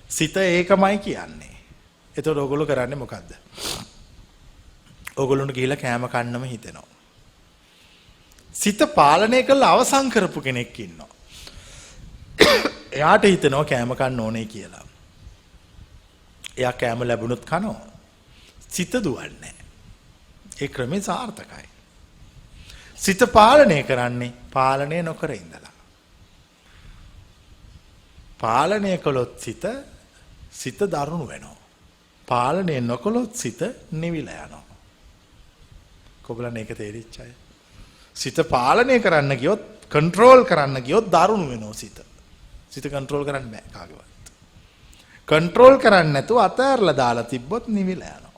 Speaker 2: සිත ඒකමයි කියන්නේ. එතකොට ඕගොල්ලෝ කරන්නේ මොකද්ද? ඕගොල්ලොන්ට ගිහිල්ලා කෑම කන්නම හිතෙනවා. සිත පාලනය කරලා අවසන් කරපු කෙනෙක් ඉන්නවා. එයාට හිතෙනවා කෑම කන්න ඕනේ කියලා. එයා කෑම ලැබුණොත් කනවා. සිත දුවන්නේ. ඒ ක්‍රමේ සාර්ථකයි. සිත පාලනය කරන්නේ පාලනය නොකර ඉඳලා. පාලනය කළොත් සිත දරුණු වෙනවා. පාලනය නොකළොත් සිත නිවිලා යනවා. කොබලන් ඒක තේරිච්ච අය. සිත පාලනය කරන්න ගියොත් කන්ට්‍රෝල් කරන්න ගියොත් දරුණු වෙනවා සිත. සිත කන්ට්‍රෝල් කරන්න බෑ කාගේවත්. කන්ට්‍රෝල් කරන්නේ නැතුව අතහැරලා දාලා තිබ්බොත් නිවිලා යනවා.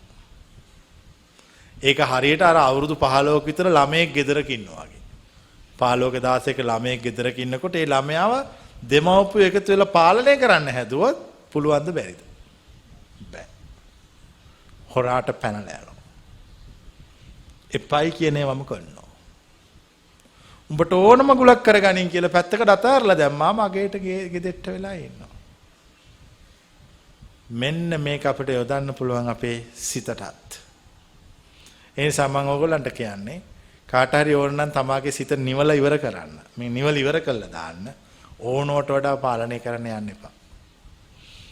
Speaker 2: ඒක හරියට අර අවුරුදු 15ක විතර ළමයෙක් ගෙදරක ඉන්නවා වගේ. 15ක 16ක ළමයෙක් ගෙදරක ඉන්නකොට ඒ ළමයාව දෙමව්පියෝ එකතු වෙලා පාලනය කරන්න හැදුවොත් පුළුවන්ද බැරිද? බෑ. හොරාට පැනලා යනවා. එපයි කියන ඒවාම කරනවා. උඹට ඕනම ගුලක් කරගනින් කියලා පැත්තකට අතහැරලා දැම්මාම අගේට ගෙදෙට්ට වෙලා ඉන්නවා. මෙන්න මේක අපිට යොදන්න පුළුවන් අපේ සිතටත්. ඒ නිසා මම ඕගොල්ලන්ට කියන්නේ කාට හරි ඕන නම් තමාගේ සිත නිවලා ඉවර කරන්න. මේ නිවලා ඉවර කළා දාන්න ඕනවට වඩා පාලනය කරන්න යන්න එපා.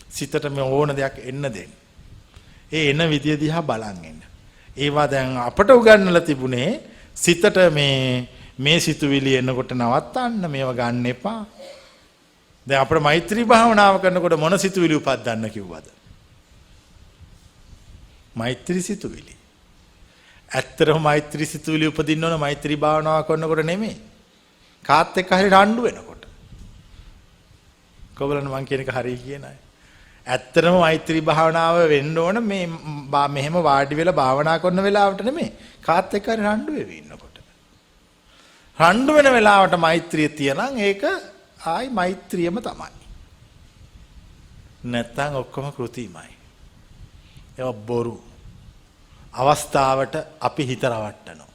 Speaker 2: සිතට මේ ඕන දෙයක් එන්න දෙන්න. ඒ එන විදිය දිහා බලන් ඉන්න. ඒවා දැන් අපට උගන්වලා තිබුණේ සිතට මේ සිතුවිලි එනකොට නවත්තන්න මේවා ගන්න එපා. දැන් අපේ මෛත්‍රී භාවනාව කරනකොට මොන සිතුවිලි උපදින්න කිව්වද? මෛත්‍රී සිතුවිලි. ඇත්තටම මෛත්‍රී සිතුවිලි උපදින්න ඕන මෛත්‍රී භාවනාව කරනකොට නෙමෙයි. කාත් එක්ක හරි රණ්ඩු වෙනකොට. කොබලන් මං කියන එක හරියි කියන අය. ඇත්තටම මෛත්‍රී භාවනාව වෙන්න ඕන මෙහෙම වාඩි වෙලා භාවනා කරන වෙලාවට නෙමෙයි. කාත් එක්ක හරි රණ්ඩු වෙවි ඉන්නකොට. රණ්ඩු වෙන වෙලාවට මෛත්‍රිය තියනනම් ඒක ආයි මෛත්‍රියම තමයි. නැත්තම් ඔක්කොම කෘතිමයි. ඒවා බොරු. අවස්ථාවට අපි හිත රවට්ටනවා.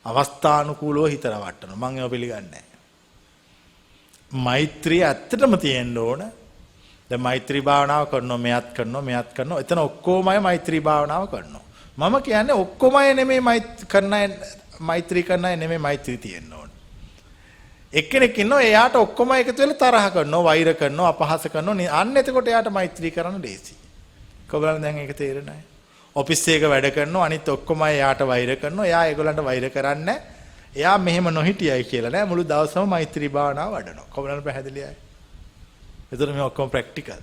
Speaker 2: අවස්ථානුකූලව හිත රවට්ටනවා. මම ඒව පිළිගන්නේ නැහැ. මෛත්‍රිය ඇත්තටම තියෙන්න ඕන. දැන් මෛත්‍රී භාවනාව කරනවා මෙයත් කරනවා. එතන ඔක්කොමයි මෛත්‍රී භාවනාව කරනවා. මම කියන්නේ ඔක්කොමයි නෙමෙයි මෛත්‍රී කරන අය නෙමෙයි මෛත්‍රී තියෙන්න ඕන. එක්කෙනෙක් ඉන්නවා එයාට ඔක්කොම එකතු වෙලා තරහ කරනවා, වෛර කරනවා, අපහාස කරනවා. අන්න එතකොට එයාට මෛත්‍රී කරන්න ලේසි. කොබලන් දැන් ඒක තේරෙන්නේ නැහැ. ඔෆිස් එක වැඩ කරනවා අනිත් ඔක්කොම එයාට වෛර කරනවා. එයා ඒගොල්ලන්ට වෛර කරන්නේ එයා මෙහෙම නොහිටියයි කියලා නෑ මුළු දවසම මෛත්‍රී භාවනාව වඩනවා. කොබලන් පැහැදිලියයි. එතකොට මේ ඔක්කොම ප්‍රැක්ටිකල්.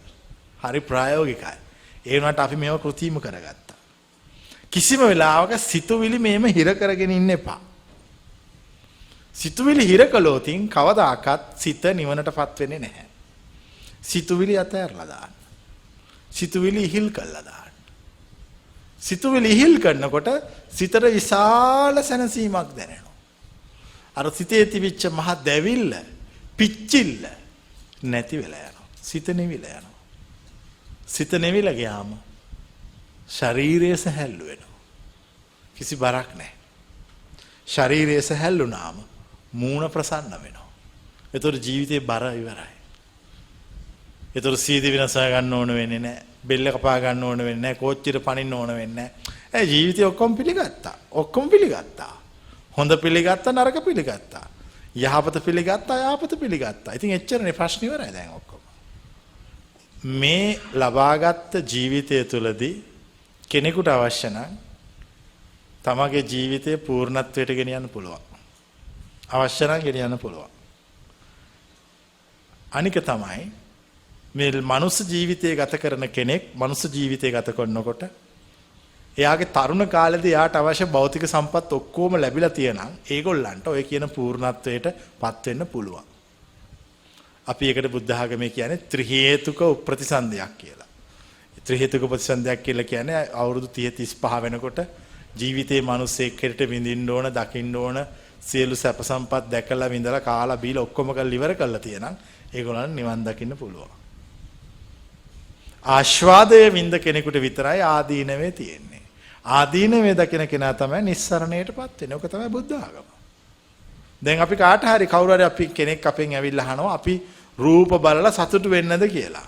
Speaker 2: හරි ප්‍රායෝගිකයි. ඒ වුණාට අපි මේව කෘතිම කරගත්තා. කිසිම වෙලාවක සිතුවිලි මේම හිර කරගෙන ඉන්න එපා. සිතුවිලි හිර කළොතින් කවදාකවත් සිත නිවනටපත් වෙන්නේ නැහැ. සිතුවිලි අතහැරලා දාන්න. සිතුවිලි ඉහිල් කළා දාන්න. සිතුවිලි ඉහිල් කරනකොට සිතට විශාල සැනසීමක් දැනෙනවා. අර සිතේ තිබිච්ච මහ දැවිල්ල, පිච්චිල්ල නැති වෙලා යනවා. සිත නිවිලා යනවා. සිත නිවිලා ගියාම ශරීරය සැහැල්ලු වෙනවා. කිසි බරක් නැහැ. ශරීරය සැහැල්ලුනාම මූණ ප්‍රසන්න වෙනවා. ඒතර ජීවිතේ බර ඉවරයි. ඒතර සීදි විනාශ ගන්න ඕන වෙන්නේ නැහැ. බෙල්ල කපා ගන්න ඕන වෙන්නේ නැහැ. කෝච්චියට පනින්න ඕන වෙන්නේ නැහැ. ඒ ජීවිතේ ඔක්කොම පිළිගත්තා. ඔක්කොම පිළිගත්තා. හොඳ පිළිගත්තා, නරක පිළිගත්තා. යහපත පිළිගත්තා, අයහපත පිළිගත්තා. ඉතින් එච්චරනේ ප්‍රශ්න ඉවරයි දැන් ඔක්කොම. මේ ලබාගත් ජීවිතය තුළදී කෙනෙකුට අවශ්‍ය නම් තමගේ ජීවිතය පූර්ණත්වයට ගෙනියන්න පුළුවන්. අවශ්‍ය නම් ගෙනියන්න පුළුවන්. අනික තමයි මේ මනුස්ස ජීවිතය ගත කරන කෙනෙක් මනුස්ස ජීවිතය ගත කරනකොට එයාගේ තරුණ කාලේදී එයාට අවශ්‍ය භෞතික සම්පත් ඔක්කොම ලැබිලා තියෙනම් ඒගොල්ලන්ට ඔය කියන පූර්ණත්වයට පත් වෙන්න පුළුවන්. අපි ඒකට බුද්ධ ආගමේ කියන්නේ ත්‍රි හේතුක ප්‍රතිසන්දියක් කියලා. ත්‍රි හේතුක ප්‍රතිසන්දියක් කියලා කියන්නේ අවුරුදු 30 35 වෙනකොට ජීවිතේ මිනිස්සෙක් හැටියට විඳින්න ඕන, දකින්න ඕන සියලු සැප සම්පත් දැකලා විඳලා කාලා බීලා ඔක්කොම කරලා ඉවර කරලා තියෙනම් ඒගොල්ලන් නිවන් දකින්න පුළුවන්. ආස්වාදයේ විඳ කෙනෙකුට විතරයි ආදීනවේ තියෙන්නේ. ආදීනවේ දකින කෙනා තමයි නිස්සරණයටපත් වෙන්නේ. ඔක තමයි බුද්ධ ආගම. දැන් අපි කාට හරි කවුරු හරි අපි කෙනෙක් අපෙන් ඇවිල්ලා අහනවා අපි රූප බලලා සතුටු වෙන්නද කියලා.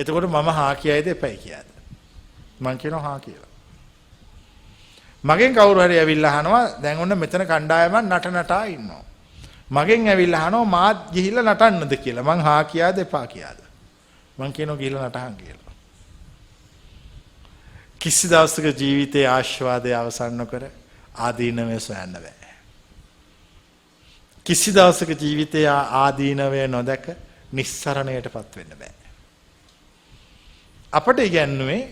Speaker 2: එතකොට මම හා කියයිද එපයි කියයිද? මං කියනවා හා කියලා. මගෙන් කවුරු හරි ඇවිල්ලා අහනවා දැන් ඔන්න මෙතන කණ්ඩායමක් නටනටා ඉන්නවා. මගෙන් ඇවිල්ලා අහනවා මාත් ගිහිල්ලා නටන්නද කියලා. මං හා කියයිද එපා කියයිද? මං කියනවා ගිහිල්ලා නටහන් කියලා. කිසි දවසක ජීවිතයේ ආශාවදය අවසන් නොකර ආදීනවේ සොයන්න බෑ. කිසි දවසක ජීවිතයේ ආදීනවේ නොදක නිස්සරණයටපත් වෙන්න බෑ. අපට ඉගැන්නුවේ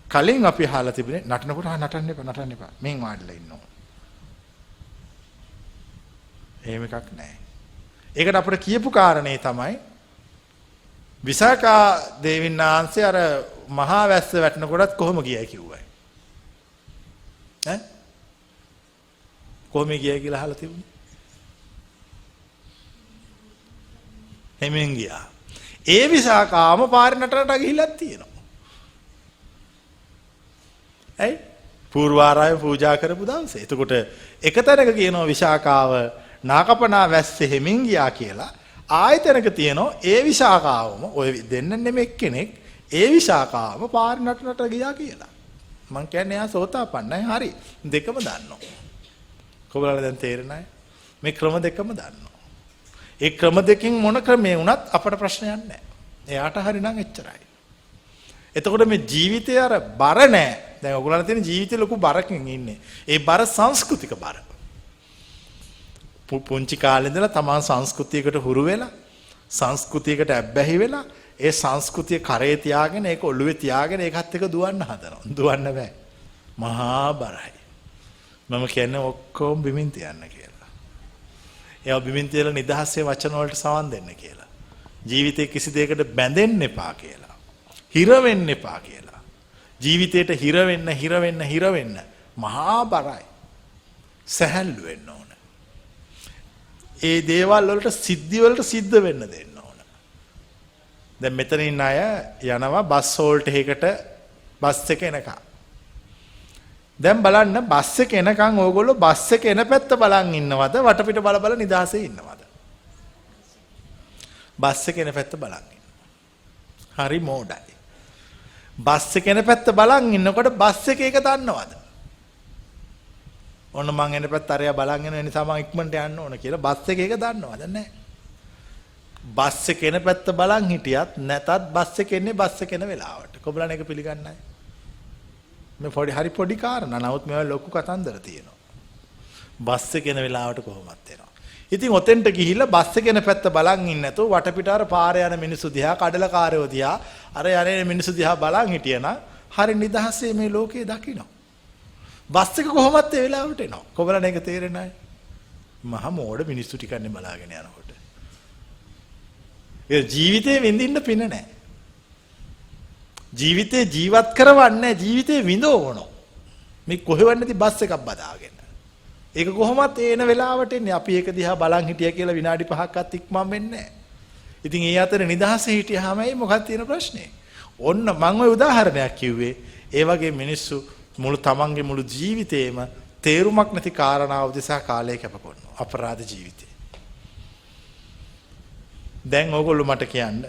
Speaker 2: කලින් අපි අහලා තිබුණේ නටනකොට නටන්න එපා මෙන් වාඩිලා ඉන්නවා. එහෙම එකක් නැහැ. ඒකට අපිට කියපු කාරණේ තමයි විසාකා දේවින් වහන්සේ අර මහා වැස්ස වැටෙනකොටත් කොහොම ගියයි කිව්වයි. ඈ කොහොම ගියයි කියලා අහලා තිබුණේ. එමෙන් ගියා. ඒ විසාකාම පාරේ නටනට ගිහිල්ලක් තියෙනවා. ඇයි? පූර්වාරාම පූජා කරපු දවසේ. එතකොට එක තැනක කියනවා විසාකාව නාකපනා වැස්සේ හැමින් ගියා කියලා. ආයතනක තියෙනවා ඒ විසාකාවම ඔය දෙන්න නෙමෙයි කෙනෙක් ඒ විසාකාවම පාරේ නටනට ගියා කියලා. මං කියන්නේ එයා සෝතාපන්නයි හරි. දෙකම දන්නවා. කොහොමද දැන් තේරෙන්නේ? මේ ක්‍රම දෙකම දන්නවා. ඒ ක්‍රම දෙකෙන් මොන ක්‍රමේ වුණත් අපට ප්‍රශ්නයක් නැහැ. එයාට හරිනම් එච්චරයි. එතකොට මේ ජීවිතය අර බර නැහැ. දැන් ඔයගොල්ලන්ට තියෙන ජීවිතේ ලොකු බරකින් ඉන්නේ. ඒ බර සංස්කෘතික බර. පුංචි කාලේ ඉඳලා තමන් සංස්කෘතියකට හුරු වෙලා සංස්කෘතියකට ඇබ්බැහි වෙලා ඒ සංස්කෘතිය කරේ තියාගෙන ඒක ඔළුවේ තියාගෙන ඒකත් එක්ක දුවන්න හදනවා. දුවන්න බෑ. මහා බරයි. මම කියන්නේ ඔක්කොම බිමින් තියන්න කියලා. ඒවා බිමින් තියලා නිදහසේ වචන වලට සවන් දෙන්න කියලා. ජීවිතේ කිසි දෙයකට බැඳෙන්න එපා කියලා. හිර වෙන්න එපා කියලා. ජීවිතේට හිර වෙන්න මහා බරයි. සැහැල්ලු වෙන්න ඕන. ඒ දේවල් වලට සිද්ධි වලට සිද්ධ වෙන්න දෙන්න ඕන. දැන් මෙතන ඉන්න අය යනවා බස් හෝල්ට් එකකට බස් එක එනකම්. දැන් බලන්න බස් එක එනකම් ඕගොල්ලෝ බස් එක එන පැත්ත බලන් ඉන්නවද වටපිට බල බල නිදාසේ ඉන්නවද? බස් එක එන පැත්ත බලන් ඉන්නවා. හරි මෝඩයි. බස් එක එන පැත්ත බලන් ඉන්නකොට බස් එක ඒක දන්නවද? ඔන්න මං එන පැත්ත අරයා බලන් යන නිසා මං ඉක්මනට යන්න ඕන කියලා බස් එක ඒක දන්නවද නැහැ. බස් එක එන පැත්ත බලන් හිටියත් නැතත් බස් එක එන්නේ බස් එක එන වෙලාවට. කොබලන් එක පිළිගන්නයි. මේ හරි පොඩි කාරණා. නමුත් මේවා ලොකු කතන්දර තියෙනවා. බස් එක එන වෙලාවට කොහොමත් එනවා. ඉතින් ඔතෙන්ට ගිහිල්ලා බස් එක එන පැත්ත බලන් ඉන්නේ නැතුව වටපිට අර පාරේ යන මිනිස්සු දිහා කඩලකාරයෝ දිහා අර යන්නේ මිනිස්සු දිහා බලන් හිටියනම් හරි නිදහසේ මේ ලෝකේ දකිනවා. බස් එක කොහොමත් ඒ වෙලාවට එනවා. කොබලන් එක තේරෙන්නේ නැහැ. මහා මෝඩ මිනිස්සු ටිකන්නේ බලාගෙන යනකොට. ඒ ජීවිතේ විඳින්න පින නැහැ. ජීවිතේ ජීවත් කරවන්නේ ජීවිතේ විඳවන. මේ කොහෙවන්නේද බස් එකක් බදාගෙන. ඒක කොහොමත් එන වෙලාවට එන්නේ. අපි ඒක දිහා බලන් හිටියා කියලා විනාඩි 5ක්වත් ඉක්මන් වෙන්නේ නැහැ. ඉතින් ඒ අතර නිදහසේ හිටියාම මොකක්ද තියෙන ප්‍රශ්නේ? ඔන්න මම ওই උදාහරණයක් කිව්වේ. ඒ වගේ මිනිස්සු මුළු තමන්ගේ මුළු ජීවිතේම තේරුමක් නැති කාරණාව උදෙසා කාලය කැප කරනවා. අපරාධ ජීවිතේ. දැන් ඕගොල්ලෝ මට කියන්න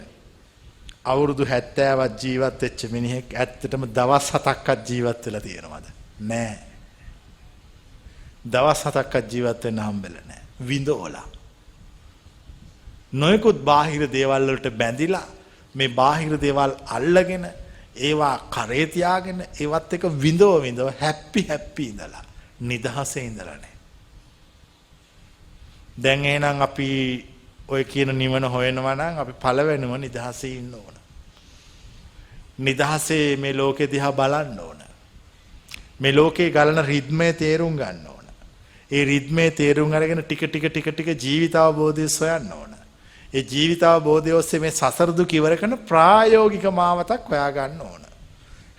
Speaker 2: අවුරුදු 70ක් ජීවත් වෙච්ච මිනිහෙක් ඇත්තටම දවස් 7ක්වත් ජීවත් වෙලා තියෙනවද? නෑ. දවස් 7ක්වත් ජීවත් වෙන්න හම්බෙලා නෑ. විඳෝලා. නොයෙකුත් බාහිර දේවල් වලට බැඳිලා මේ බාහිර දේවල් අල්ලගෙන ඒවා කරේ තියාගෙන ඒවත් එක විඳව හැපි ඉඳලා නිදහසේ ඉඳලා නෑ. දැන් එහෙනම් අපි ඔය කියන නිවන හොයනවා නම් අපි පළවෙනිම නිදහසේ ඉන්න ඕන. නිදහසේ මේ ලෝකෙ දිහා බලන්න ඕන. මේ ලෝකේ ගලන රිද්මේ තේරුම් ගන්න ඕන. ඒ රිද්මේ තේරුම් අරගෙන ටික ජීවිත අවබෝධය සොයන්න ඕන. ඒ ජීවිත අවබෝධය ඔස්සේ මේ සසර දුක ඉවර කරන ප්‍රායෝගික මාවතක් හොයා ගන්න ඕන.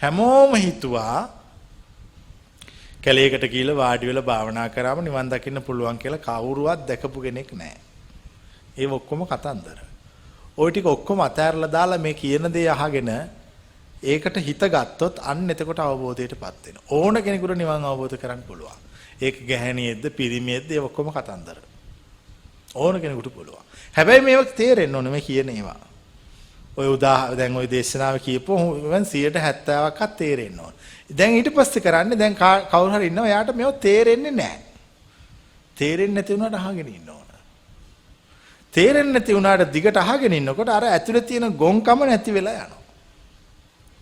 Speaker 2: හැමෝම හිතුවා කැලේකට ගිහලා වාඩි වෙලා භාවනා කරාම නිවන් දකින්න පුළුවන් කියලා කවුරුවත් දැකපු කෙනෙක් නැහැ. ඒ ඔක්කොම කතන්දර. ওই ටික ඔක්කොම අතහැරලා දාලා මේ කියන දේ අහගෙන ඒකට හිත ගත්තොත් අන්න එතකොට අවබෝධයටපත් වෙනවා. ඕන කෙනෙකුට නිවන් අවබෝධ කරගන්න පුළුවන්. ඒක ගැහණියෙක්ද පිරිමියෙක්ද ඒ ඔක්කොම කතන්දර. ඕන කෙනෙකුට පුළුවන්. හැබැයි මේක තේරෙන්න ඕනේ මේ කියන ඒවා. ඔය දැන් ඔය දේශනාව කියපුව මම 70%ක්වත් තේරෙන්න ඕන. දැන් ඊට පස්සේ කරන්නේ දැන් කවුරු හරි ඉන්නවා එයාට මේව තේරෙන්නේ නැහැ. තේරෙන්නේ නැති වුණාට අහගෙන ඉන්න ඕන. තේරෙන්නේ නැති වුණාට දිගට අහගෙන ඉන්නකොට අර ඇතුලේ තියෙන ගොංකම නැති වෙලා යනවා.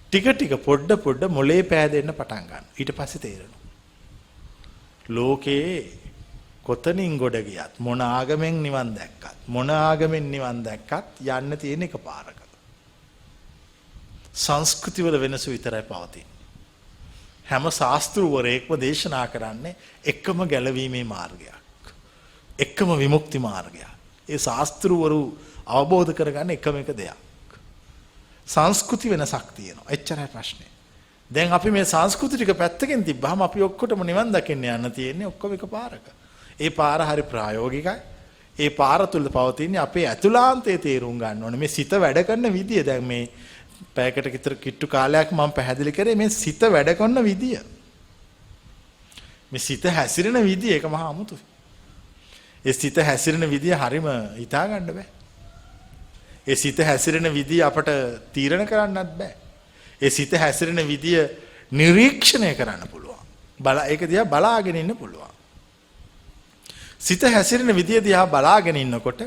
Speaker 2: ටික ටික පොඩ මොලේ පෑදෙන්න පටන් ගන්නවා. ඊට පස්සේ තේරෙනවා. ලෝකේ කොතනින් ගොඩ ගියත් මොන ආගමෙන් නිවන් දැක්කත් මොන ආගමෙන් නිවන් දැක්කත් යන්න තියෙන එක පාරක. සංස්කෘති වල වෙනස විතරයි පවතින්නේ. හැම ශාස්ත්‍රවරයෙක්ම දේශනා කරන්නේ එකම ගැලවීමේ මාර්ගයක්. එකම විමුක්ති මාර්ගයක්. ඒ ශාස්ත්‍රවරු අවබෝධ කරගන්න එකම එක දෙයක්. සංස්කෘති වෙනසක් තියෙනවා. එච්චරයි ප්‍රශ්නේ. දැන් අපි මේ සංස්කෘති ටික පැත්තකින් තිබ්බහම අපි ඔක්කොටම නිවන් දකින්න යන්න තියෙන්නේ ඔක්කොම එක පාරක. ඒ පාර හරි ප්‍රායෝගිකයි. ඒ පාර තුල පවතින්නේ අපේ ඇතුළාන්තයේ තේරුම් ගන්න ඕනේ. මේ සිත වැඩ කරන විදිය දැන් මේ පැයකට විතර කිට්ටු කාලයක් මම පැහැදිලි කරේ මේ සිත වැඩ කරන විදිය. මේ සිත හැසිරෙන විදිය ඒක මහා අමුතුයි. ඒ සිත හැසිරෙන විදිය හරිම හිතා ගන්න බෑ. ඒ සිත හැසිරෙන විදිය අපට තීරණ කරන්නත් බෑ. ඒ සිත හැසිරෙන විදිය නිරීක්ෂණය කරන්න පුළුවන්. ඒක දිහා බලාගෙන ඉන්න පුළුවන්. සිත හැසිරෙන විදිය දිහා බලාගෙන ඉන්නකොට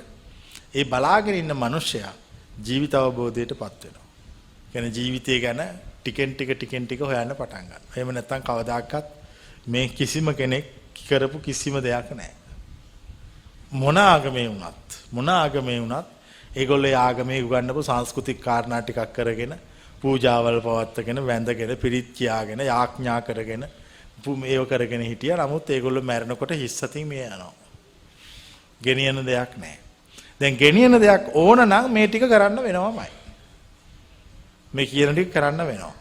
Speaker 2: ඒ බලාගෙන ඉන්න මනුස්සයා ජීවිත අවබෝධයටපත් වෙනවා. කියන්නේ ජීවිතය ගැන ටිකෙන් ටික හොයන්න පටන් ගන්නවා. එහෙම නැත්නම් කවදාකවත් මේ කිසිම කෙනෙක් කරපු කිසිම දෙයක් නැහැ. මොන ආගමේ වුණත් ඒගොල්ලෝ ආගමේ උගන්වපු සංස්කෘතික කාරණා ටිකක් කරගෙන පූජාවල් පවත්වාගෙන වැඳගෙන පිරිත් කියාගෙන යාඥා කරගෙන ඒව කරගෙන හිටියා. නමුත් ඒගොල්ලෝ මැරෙනකොට හිස්සතින් මිය යනවා. ගෙනියන දෙයක් නැහැ. දැන් ගෙනියන දෙයක් ඕන නම් මේ ටික කරන්න වෙනවමයි. මේ කියන ටික කරන්න වෙනවා.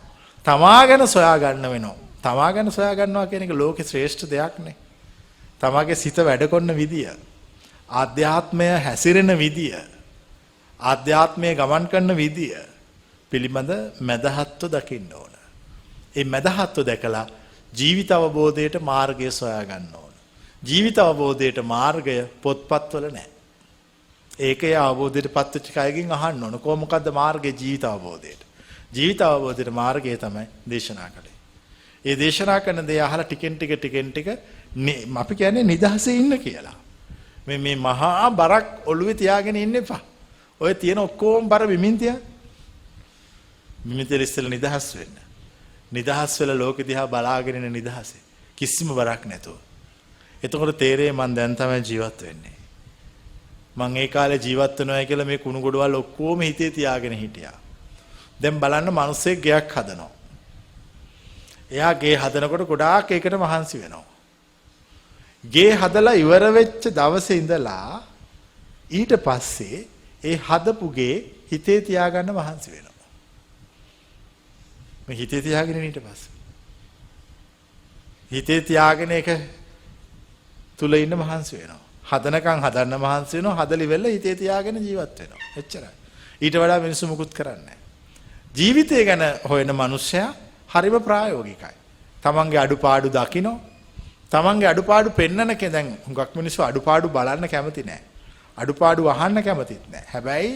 Speaker 2: තමා ගැන සොයා ගන්න වෙනවා. තමා ගැන සොයා ගන්නවා කියන එක ලෝකේ ශ්‍රේෂ්ඨ දෙයක් නේ. තමාගේ සිත වැඩ කරන විදිය, ආධ්‍යාත්මය හැසිරෙන විදිය, ආධ්‍යාත්මයේ ගමන් කරන විදිය පිළිබඳ මදහත්ව දකින්න ඕන. ඒ මදහත්ව දැකලා ජීවිත අවබෝධයට මාර්ගය සොයා ගන්න ඕන. ජීවිත අවබෝධයට මාර්ගය පොත්පත්වල නැහැ. ඒකේ අවබෝධයට පත්වෙච්ච කයකින් අහන්න ඕන. මොකද්ද මාර්ගය ජීවිත අවබෝධයට? ජීවිත අවබෝධයට මාර්ගය තමයි දේශනා කළේ. ඒ දේශනා කරන දේ අහලා ටිකෙන් ටික අපි කියන්නේ නිදහසේ ඉන්න කියලා. මේ මහා බරක් ඔළුවේ තියාගෙන ඉන්න එපා. ඔය තියෙන ඔක්කොම බර බිමින් තියා. බිමින් ඉස්සෙල්ලා නිදහස් වෙන්න. නිදහස් වෙලා ලෝකෙ දිහා බලාගෙන ඉන්න නිදහසේ. කිසිම බරක් නැතුව. එතකොට තේරෙයි මං දැන් තමයි ජීවත් වෙන්නේ. මං ඒ කාලේ ජීවත් වෙනවා කියලා මේ කුණු ගොඩවල් ඔක්කොම හිතේ තියාගෙන හිටියා. දැන් බලන්න මිනිස්සෙක් ගෙයක් හදනවා. එයා ගේ හදනකොට ගොඩාක් ඒකට මහන්සි වෙනවා. ගේ හදලා ඉවර වෙච්ච දවසේ ඉඳලා ඊට පස්සේ ඒ හදපු ගේ හිතේ තියාගන්න මහන්සි වෙනවා. මේ හිතේ තියාගෙන ඊට පස්සේ හිතේ තියාගෙන ඒක තුල ඉන්න මහන්සි වෙනවා. හදනකම් හදන්න මහන්සි වෙනවා. හදලි වෙල හිතේ තියාගෙන ජීවත් වෙනවා. එච්චරයි. ඊට වඩා මිනිස්සු මුකුත් කරන්නේ නැහැ. ජීවිතය ගැන හොයන මනුස්සයා හරිම ප්‍රායෝගිකයි. තමන්ගේ අඩුපාඩු දකිනවා. තමන්ගේ අඩුපාඩු පෙන්නන දැන් හුඟක් මිනිස්සු අඩුපාඩු බලන්න කැමති නැහැ. අඩුපාඩු අහන්න කැමතිත් නැහැ. හැබැයි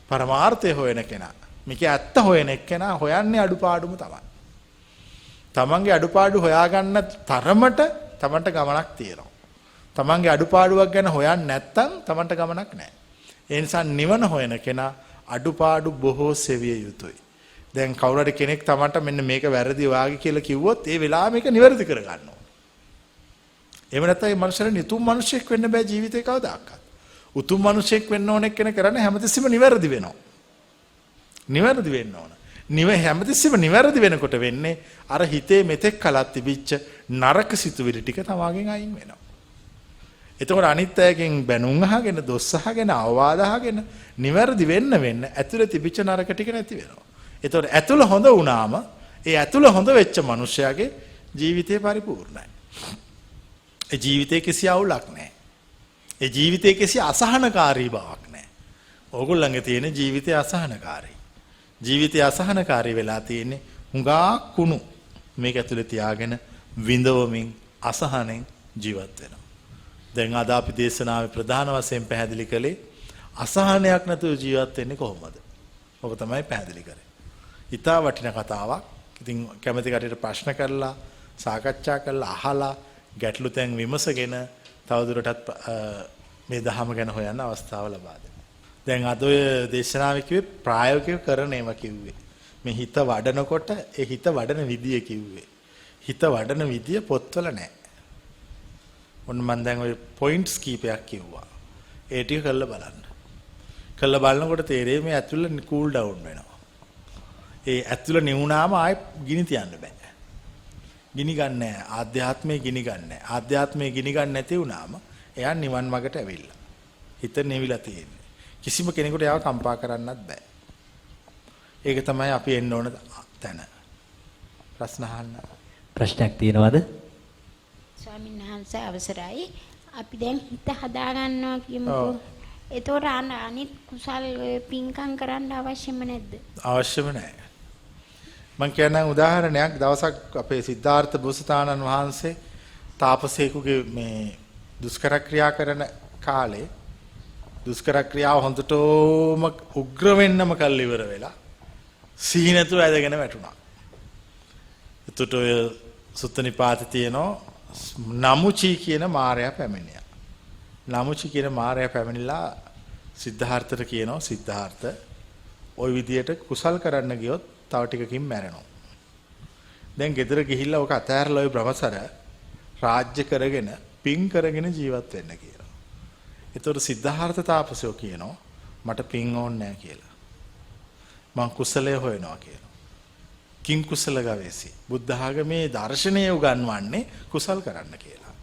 Speaker 2: පරමාර්ථය හොයන කෙනා, මේක ඇත්ත හොයන එක්කෙනා හොයන්නේ අඩුපාඩුම තමයි. තමන්ගේ අඩුපාඩු හොයාගන්න තරමට තමන්ට ගමනක් තියෙනවා. තමන්ගේ අඩුපාඩුවක් ගැන හොයන්නේ නැත්නම් තමන්ට ගමනක් නැහැ. ඒ නිසා නිවන හොයන කෙනා අඩුපාඩු බොහෝ සෙවිය යුතුයි. දැන් කවුරු හරි කෙනෙක් තමන්ට මෙන්න මේක වැරදි වාගේ කියලා කිව්වොත් ඒ වෙලාවෙ මේක නිවැරදි කරගන්න ඕන. එහෙම නැත්නම් මේ මනුස්සයාට නිතුම් මිනිසෙක් වෙන්න බෑ ජීවිතේ කවදාකවත්. උතුම් මිනිසෙක් වෙන්න ඕන කෙනෙක් කරන්නේ හැමතිස්සෙම නිවැරදි වෙනවා. නිවැරදි වෙන්න ඕන. හැමතිස්සෙම නිවැරදි වෙනකොට වෙන්නේ අර හිතේ මෙතෙක් කලක් තිබිච්ච නරක සිතුවිලි ටික තමාගෙන් අයින් වෙනවා. එතකොට අනිත් අයගෙන් බැනුම් අහගෙන දොස් අහගෙන අවවාද අහගෙන නිවැරදි වෙන්න ඇතුළේ තිබිච්ච නරක ටික නැති වෙනවා. එතකොට ඇතුළ හොඳ වුණාම ඒ ඇතුළ හොඳ වෙච්ච මිනිසයාගේ ජීවිතය පරිපූර්ණයි. ඒ ජීවිතේ කිසි අවුලක් නැහැ. ඒ ජීවිතේ කිසි අසහනකාරී බවක් නැහැ. ඕගොල්ලන්ගේ තියෙන ජීවිතය අසහනකාරී. ජීවිතය අසහනකාරී වෙලා තියෙන්නේ හුඟා කුණු මේක ඇතුලේ තියාගෙන විඳවමින් අසහනෙන් ජීවත් වෙනවා. දැන් අද අපි දේශනාවේ ප්‍රධාන වශයෙන් පැහැදිලි කළේ අසහනයක් නැතුව ජීවත් වෙන්නේ කොහොමද? ඔක තමයි පැහැදිලි කරේ. ඊටා වටින කතාවක්. ඉතින් කැමැති කටට ප්‍රශ්න කරලා සාකච්ඡා කරලා අහලා ගැටලු තැන් විමසගෙන තවදුරටත් මේ ධහම ගැන හොයන්න අවස්ථාව ලබා දෙනවා. දැන් අද ඔය දේශනාවේ කිව්වේ ප්‍රායෝගිකව කරන ඒවා කිව්වේ. මේ හිත වඩනකොට ඒ හිත වඩන විදිය කිව්වේ. හිත වඩන විදිය පොත්වල නැහැ. ඔන්න මම දැන් ඔය පොයින්ට්ස් කීපයක් කිව්වා. ඒ ටික කරලා බලන්න. කරලා බලනකොට තේරෙයි මේ ඇතුළ කූල් ඩවුන් වෙනවා. ඒ ඇතුළ නිවුනාම ආයෙ ගිනි තියන්න බෑ. ගිනි ගන්න නැහැ. ආධ්‍යාත්මයේ ගිනි ගන්න නැහැ. ආධ්‍යාත්මයේ ගිනි ගන්න නැති වුනාම එයා නිවන් මාර්ගට ඇවිල්ලා. හිත නිවිලා තියෙන්නේ. කිසිම කෙනෙකුට එයාව කම්පා කරන්නත් බෑ. ඒක තමයි අපි එන්න ඕන තැන. ප්‍රශ්න අහන්න.
Speaker 1: ප්‍රශ්නයක් තියෙනවද?
Speaker 3: ස්වාමීන් වහන්සේ අවසරයි. අපි දැන් හිත හදා ගන්නවා කියමුකෝ. ඒතොර අනිත් කුසල් පින්කම් කරන්න අවශ්‍යම නැද්ද?
Speaker 2: අවශ්‍යම නැහැ. මම කියන්නම් උදාහරණයක්. දවසක් අපේ සිද්ධාර්ථ බෝසතාණන් වහන්සේ තාපසේකුගේ මේ දුෂ්කර ක්‍රියා කරන කාලේ දුෂ්කර ක්‍රියාව හොඳටම උග්‍ර වෙන්නම කල් ඉවර වෙලා සීනතු ඇදගෙන වැටුණා. එතකොට ඔය සුත්තනිපාතේ තියෙනවා නමුචි කියන මාරයා පැමිණියා. නමුචි කියන මාරයා පැමිණිලා සිද්ධාර්ථට කියනවා සිද්ධාර්ථ ওই විදියට කුසල් කරන්න ගියොත් තව ටිකකින් මැරෙනවා. දැන් ගෙදර ගිහිල්ලා ඔක අතෑරලා ওই බ්‍රහ්මසර රාජ්‍ය කරගෙන පින් කරගෙන ජීවත් වෙන්න කියලා. ඒතකොට සිද්ධාර්ථ තාපසයෝ කියනවා මට පින් ඕනේ නැහැ කියලා. මං කුසලයේ හොයනවා කියලා. කිං කුසල ගවේසි. බුද්ධ ආගමේ දර්ශනය උගන්වන්නේ කුසල් කරන්න කියලා.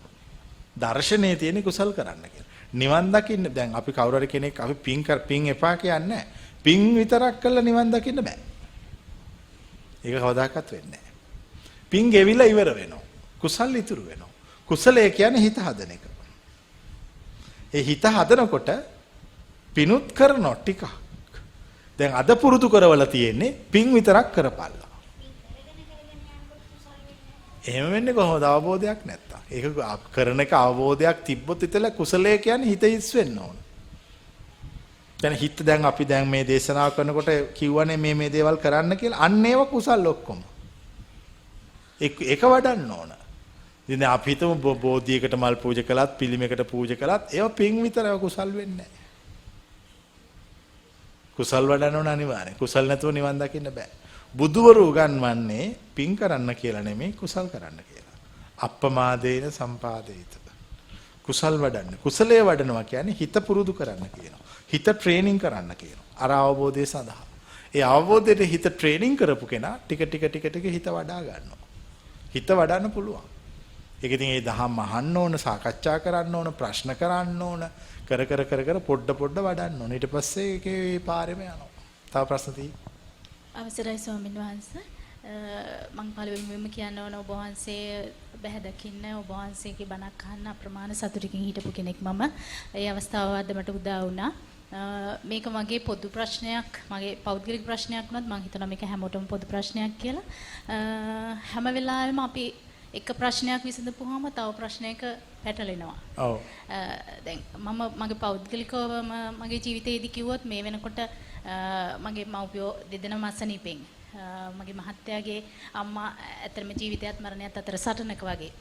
Speaker 2: දර්ශනයේ තියෙන කුසල් කරන්න කියලා. නිවන් දකින්න දැන් අපි කවුරු හරි කෙනෙක් අපි පින් එපා කියන්නේ නැහැ. පින් විතරක් කළා නිවන් දකින්න බෑ. ඒක කවදාකවත් වෙන්නේ නැහැ. පින් ගෙවිලා ඉවර වෙනවා. කුසල් ඉතුරු වෙනවා. කුසලය කියන්නේ හිත හදන එක. ඒ හිත හදනකොට පිනුත් කරනවා ටිකක්. දැන් අද පුරුදු කරවලා තියෙන්නේ පින් විතරක් කරපල්ලා. එහෙම වෙන්නේ කොහොමද? අවබෝධයක් නැත්තම්. ඒක කරන එක අවබෝධයක් තිබ්බොත් විතර කුසලය කියන්නේ හිත හිස් වෙන්න ඕන. දැන් හිත දැන් අපි දැන් මේ දේශනාව කරනකොට කිව්වනේ මේ දේවල් කරන්න කියලා. අන්න ඒව කුසල් ඔක්කොම. ඒක වඩන්න ඕන. ඉතින් අපි හිතමු බෝධියකට මල් පූජා කළත් පිළිමයකට පූජා කළත් ඒවා පින් විතරව කුසල් වෙන්නේ නැහැ. කුසල් වඩන්න ඕන අනිවාර්යයෙන්. කුසල් නැතුව නිවන් දකින්න බෑ. බුදුවරු උගන්වන්නේ පින් කරන්න කියලා නෙමෙයි කුසල් කරන්න කියලා. අප්පමාදේන සම්පාදේත. කුසල් වඩන්න. කුසලයේ වඩනවා කියන්නේ හිත පුරුදු කරන්න කියනවා. හිත ට්‍රේනින් කරන්න කියනවා. අර අවබෝධය සඳහා. ඒ අවබෝධයට හිත ට්‍රේනින් කරපු කෙනා ටික ටික හිත වඩා ගන්නවා. හිත වඩන්න පුළුවන්. ඒක ඉතින් ඒ දහම් අහන්න ඕන, සාකච්ඡා කරන්න ඕන, ප්‍රශ්න කරන්න ඕන, කර පොඩ වඩන්න ඕන. ඊට පස්සේ ඒකේ පාරෙම යනවා. තව ප්‍රශ්න තියෙයි?
Speaker 4: අවසරයි ස්වාමීන් වහන්සේ. මම පළවෙනිම කියන්න ඕන ඔබ වහන්සේ බැහැ දකින්න ඔබ වහන්සේගේ බණක් අහන්න අප්‍රමාණ සතුටකින් හිටපු කෙනෙක් මම. ඒ අවස්ථාව අද මට උදා වුණා. මේක මගේ පොදු ප්‍රශ්නයක්, මගේ පෞද්ගලික ප්‍රශ්නයක් නෙවෙයි. මම හිතනවා මේක හැමෝටම පොදු ප්‍රශ්නයක් කියලා. හැම වෙලාවෙම අපි එක ප්‍රශ්නයක් විසඳපුවාම තව ප්‍රශ්නයක පැටලෙනවා.
Speaker 2: ඔව්.
Speaker 4: දැන් මම මගේ පෞද්ගලිකව මගේ ජීවිතයේදී කිව්වොත් මේ වෙනකොට මගේ මව්පියෝ දෙදෙනාම අසනීපෙන්. මගේ මහත්තයාගේ අම්මා ඇත්තටම ජීවිතයත් මරණයත් අතර සටනක වගේ.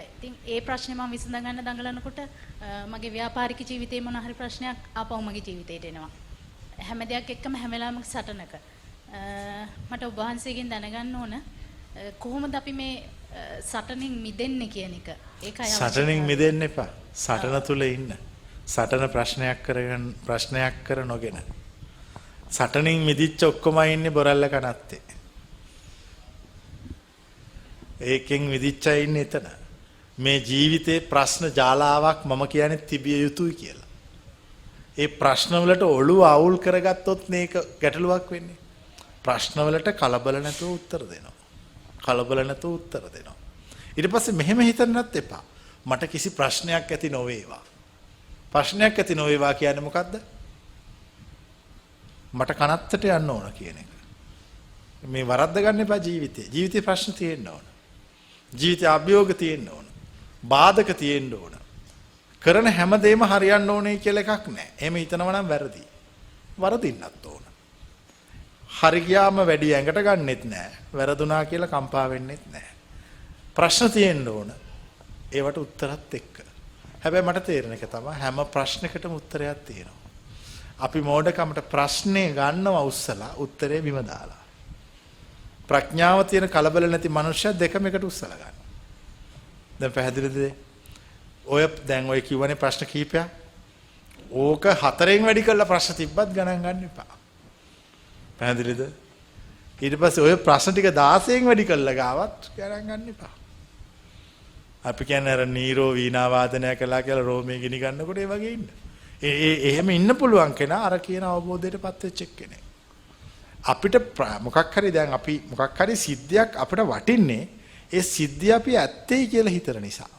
Speaker 4: ඉතින් ඒ ප්‍රශ්නේ මම විසඳ ගන්න දඟලනකොට මගේ ව්‍යාපාරික ජීවිතේ මොන හරි ප්‍රශ්නයක් ආපහු මගේ ජීවිතේට එනවා. හැම දෙයක් එක්කම හැම වෙලාවෙම සටනක. මට ඔබ වහන්සේගෙන් දැනගන්න ඕන කොහොමද අපි මේ සටනින් මිදෙන්නේ කියන එක. ඒකයි
Speaker 2: සටනින් මිදෙන්න එපා. සටන තුල ඉන්න. සටන ප්‍රශ්නයක් කර නොගෙන. සටනින් මිදිච්ච ඔක්කොම ඉන්නේ බොරල්ල කනත්තේ. ඒකෙන් මිදිච්ච ඉන්නේ එතන. මේ ජීවිතේ ප්‍රශ්න ජාලාවක් මම කියන්නේ තිබිය යුතුයි කියලා. ඒ ප්‍රශ්න වලට ඔළුව අවුල් කරගත්තොත් මේක ගැටලුවක් වෙන්නේ. ප්‍රශ්න වලට කලබල නැතුව උත්තර දෙනවා. කලබල නැතුව උත්තර දෙනවා. ඊට පස්සේ මෙහෙම හිතන්නත් එපා. මට කිසි ප්‍රශ්නයක් ඇති නොවේවා. ප්‍රශ්නයක් ඇති නොවේවා කියන්නේ මොකද්ද? මට කනත්තට යන්න ඕන කියන එක. මේ වරද්ද ගන්න එපා ජීවිතේ. ජීවිතේ ප්‍රශ්න තියෙන්න ඕන. ජීවිතේ අභියෝග තියෙන්න ඕන. බාධක තියෙන්න ඕන. කරන හැම දෙයක්ම හරියන්න ඕනේ කියලා එකක් නැහැ. එහෙම හිතනවා නම් වැරදි. වරදින්නත් ඕන. හරි ගියාම වැඩි ඇඟට ගන්නෙත් නැහැ. වැරදුනා කියලා කම්පා වෙන්නෙත් නැහැ. ප්‍රශ්න තියෙන්න ඕන. ඒවට උත්තරත් එක්ක. හැබැයි මට තේරෙන එක තමයි හැම ප්‍රශ්නයකටම උත්තරයක් තියෙනවා. අපි මෝඩකමට ප්‍රශ්නේ ගන්නවා උස්සලා උත්තරේ බිම දාලා. ප්‍රඥාව තියෙන කලබල නැති මනුස්සය දෙකම එකට උස්සලා ගන්නවා. දැන් පැහැදිලිද? ඔය දැන් ඔය කියවනේ ප්‍රශ්න කීපයක්. ඕක 4න් වැඩි කරලා ප්‍රශ්න තිබ්බත් ගණන් ගන්න එපා. පැහැදිලිද? ඊට පස්සේ ඔය ප්‍රශ්න ටික 16න් වැඩි කරලා ගාවත් ගණන් ගන්න එපා. අපි කියන්නේ අර නීරෝ වීණා වාදනය කළා කියලා රෝමේ ගිනි ගන්නකොට ඒ වගේ ඉන්න. එහෙම ඉන්න පුළුවන් කෙනා අර කියන අවබෝධයටපත් වෙච්ච කෙනෙක්. අපිට මොකක් හරි දැන් අපි මොකක් හරි සිද්ධියක් අපිට වටින්නේ ඒ සිද්ධිය අපි ඇත්තයි කියලා හිතන නිසා.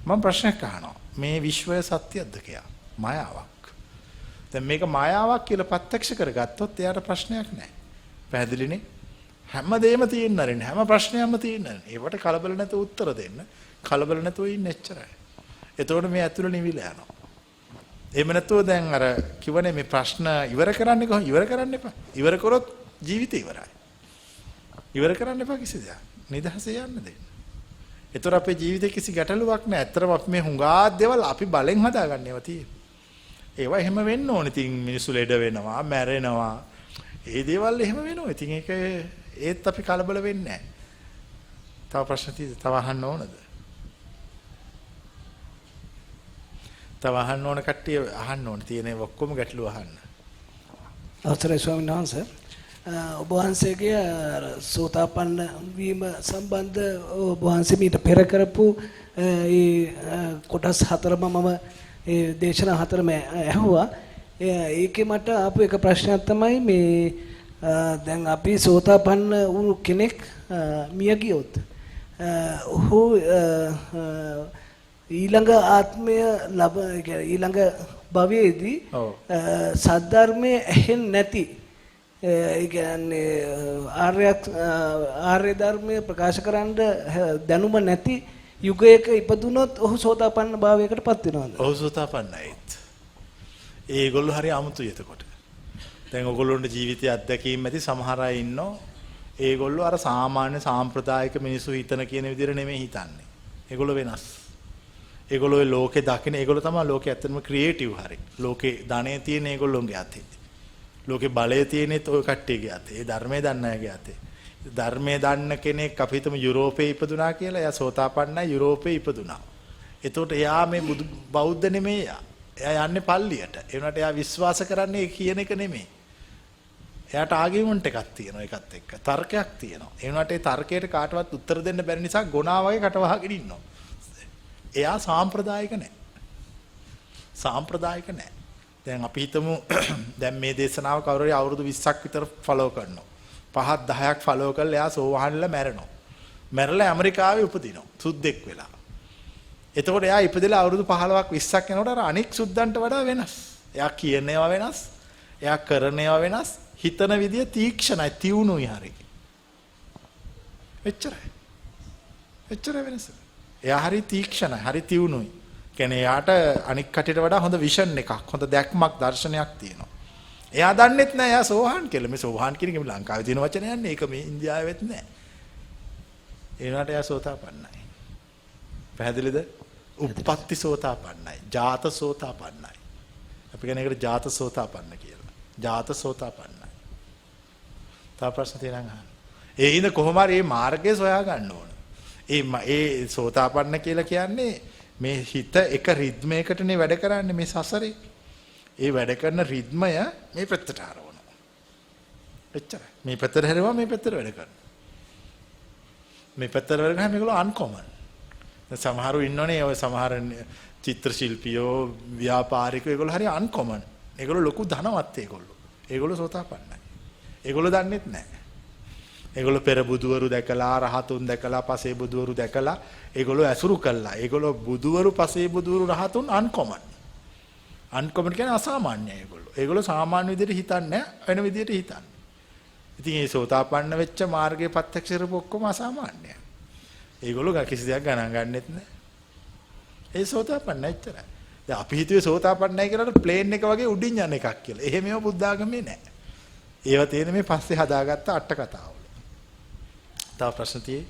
Speaker 2: මම ප්‍රශ්නයක් අහනවා. මේ විශ්වය සත්‍යයක්ද කියලා? මායාවක්. දැන් මේක මායාවක් කියලා ප්‍රත්‍යක්ෂ කරගත්තොත් එයාට ප්‍රශ්නයක් නැහැ. පැහැදිලිනේ? හැමදේම තියෙන්න නරින් හැම ප්‍රශ්නයක්ම තියෙන්න. ඒවට කලබල නැතුව උත්තර දෙන්න. කලබල නැතුව ඉන්න එච්චරයි. එතකොට මේ ඇතුළ නිවිලා යනවා. එහෙම නැතුව දැන් අර කිව්වනේ මේ ප්‍රශ්න ඉවර කරන්නේ කොහොමද? ඉවර කරන්න එපා. ඉවර කරොත් ජීවිතේ ඉවරයි. ඉවර කරන්න එපා කිසි දෙයක්. නිදහසේ යන්න දෙන්න. ඒතර අපේ ජීවිතේ කිසි ගැටලුවක් නැහැ. ඇත්තටම අපි මේ හුඟා දේවල් අපි බලෙන් හදාගන්න ඒවා තියෙන්නේ. ඒවා එහෙම වෙන්න ඕනේ. ඉතින් මිනිස්සු ලෙඩ වෙනවා, මැරෙනවා. ඒ දේවල් එහෙම වෙනවා. ඉතින් ඒක ඒත් අපි කලබල වෙන්නේ නැහැ. තව ප්‍රශ්න තියෙද? තව අහන්න ඕනද? තව අහන්න ඕන කට්ටිය අහන්න ඕන. තියෙන ඔක්කොම ගැටලු අහන්න.
Speaker 5: අවසරයි ස්වාමීන් වහන්සේ. ඔබ වහන්සේගේ සෝතාපන්න වීම සම්බන්ධ ඔබ වහන්සේ මීට පෙර කරපු ඒ කොටස් 4ම මම ඒ දේශනා 4ම ඇහුවා. ඒකේ මට ආපු එක ප්‍රශ්නයක් තමයි මේ දැන් අපි සෝතාපන්න වූ කෙනෙක් මිය ගියොත් ඔහු ඊළඟ ආත්මය ඊළඟ භවයේදී සද්ධර්මයේ ඇහෙන්නේ නැති ඒ කියන්නේ ආර්ය ධර්මයේ ප්‍රකාශ කරන්න දැනුම නැති යුගයක ඉපදුනොත් ඔහු සෝතාපන්න භාවයකට පත් වෙනවද?
Speaker 2: ඔහු සෝතාපන්නයිත්. ඒගොල්ලෝ හරි අමුතුයි එතකොට. දැන් ඔයගොල්ලොන්ගේ ජීවිතයේ අත්දැකීම් ඇති සමහර අය ඉන්නෝ. ඒගොල්ලෝ අර සාමාන්‍ය සාම්ප්‍රදායික මිනිස්සු හිතන කියන විදිහට නෙමෙයි හිතන්නේ. ඒගොල්ලෝ වෙනස්. ඒගොල්ලෝ ලෝකේ දකින්න ඒගොල්ලෝ තමයි ලෝකේ ඇත්තටම ක්‍රියේටිව් හරි. ලෝකේ ධනෙ තියෙන ඒගොල්ලෝගේ අතේ. ලෝකේ බලය තියෙනෙත් ඔය කට්ටියගේ අතේ. ඒ ධර්මයේ දන්න අයගේ අතේ. ධර්මයේ දන්න කෙනෙක් අපි හිතමු යුරෝපේ ඉපදුනා කියලා. එයා සෝතාපන්නයි යුරෝපේ ඉපදුනා. එතකොට එයා මේ බෞද්ධ නෙමෙයි එයා. එයා යන්නේ පල්ලියට. ඒ වුණාට එයා විශ්වාස කරන්නේ කියන එක නෙමෙයි. එයාට ආගියුමන්ට් එකක් තියෙනවා ඒකත් එක්ක. තර්කයක් තියෙනවා. ඒ වුණාට ඒ තර්කයට කාටවත් උත්තර දෙන්න බැරි නිසා ගොනා වගේ කටවහගෙන ඉන්නවා. එයා සාම්ප්‍රදායික නැහැ. සාම්ප්‍රදායික නැහැ. දැන් අපි හිතමු දැන් මේ දේශනාව කවුරු හරි අවුරුදු 20ක් විතර ෆලෝ කරනවා. 5ක් 10ක් ෆලෝ කරලා එයා සෝවහන්ලා මැරෙනවා. මැරලා ඇමරිකාවේ උපදිනවා. සුද්දෙක් වෙලා. එතකොට එයා ඉපදෙලා අවුරුදු 15ක් 20ක් යනකොට අර අනික් සුද්දන්ට වඩා වෙනස්. එයා කියන ඒවා වෙනස්. එයා කරන ඒවා වෙනස්. හිතන විදිය තීක්ෂණයි, තියුණුයි හරි. එච්චරයි. එච්චරයි වෙනස. එයා හරි තීක්ෂණයි, හරි තියුණුයි. කියන්නේ එයාට අනික් කටියට වඩා හොඳ විෂන් එකක්, හොඳ දැක්මක්, දර්ශනයක් තියෙනවා. එයා දන්නෙත් නෑ එයා සෝහාන් කියලා. මේ සෝහාන් කියන එක ලංකාවේ තියෙන වචනයක් නේ. ඒක මේ ඉන්දියාවෙත් නෑ. ඒ වුණාට එයා සෝතාපන්නයි. පැහැදිලිද? උප්පත්ති සෝතාපන්නයි. ජාත සෝතාපන්නයි. අපි කියන එකට ජාත සෝතාපන්න කියලා. ජාත සෝතාපන්නයි. තව ප්‍රශ්න තියෙනවා අහන්න. ඒ හිඳ කොහොම හරි මේ මාර්ගය සොයා ගන්න ඕන. ඒ සෝතාපන්න කියලා කියන්නේ මේ හිත එක රිද්මයකටනේ වැඩ කරන්නේ මේ සසරේ. ඒ වැඩ කරන රිද්මය මේ පැත්තට හරවනවා. එච්චරයි. මේ පැත්තට හැරෙවා මේ පැත්තට වැඩ කරනවා. මේ පැත්තට වැඩ කරාම මේගොල්ලෝ අන්කොමන්. දැන් සමහරු ඉන්නෝනේ ඔය සමහර චිත්‍ර ශිල්පියෝ ව්‍යාපාරිකයෝ ඒගොල්ලෝ හරි අන්කොමන්. ඒගොල්ලෝ ලොකු ධනවත් ඒගොල්ලෝ. ඒගොල්ලෝ සෝතාපන්නයි. ඒගොල්ලෝ දන්නෙත් නැහැ. ඒගොල්ලෝ පෙර බුදුවරු දැකලා රහතුන් දැකලා පසේ බුදුවරු දැකලා ඒගොල්ලෝ ඇසුරු කළා. ඒගොල්ලෝ බුදුවරු පසේ බුදුවරු රහතුන් අන්කොමන්. අන්කොමන් කියන්නේ අසාමාන්‍යයි ඒගොල්ලෝ. ඒගොල්ලෝ සාමාන්‍ය විදිහට හිතන්නේ වෙන විදිහට හිතන්නේ. ඉතින් මේ සෝතාපන්න වෙච්ච මාර්ගයේ ප්‍රත්‍යක්ෂ කරපු ඔක්කොම අසාමාන්‍යයි. ඒගොල්ලෝ කිසි දෙයක් ගණන් ගන්නෙත් නැහැ. ඒ සෝතාපන්න එච්චරයි. දැන් අපි හිතුවේ සෝතාපන්නයි කියලා ප්ලේන් එක වගේ උඩින් යන එකක් කියලා. එහෙම ඒවා බුද්ධ ආගමේ නැහැ. ඒවා තියෙන මේ පස්සේ හදාගත්ත අට කතාවල. තව ප්‍රශ්න තියෙයි?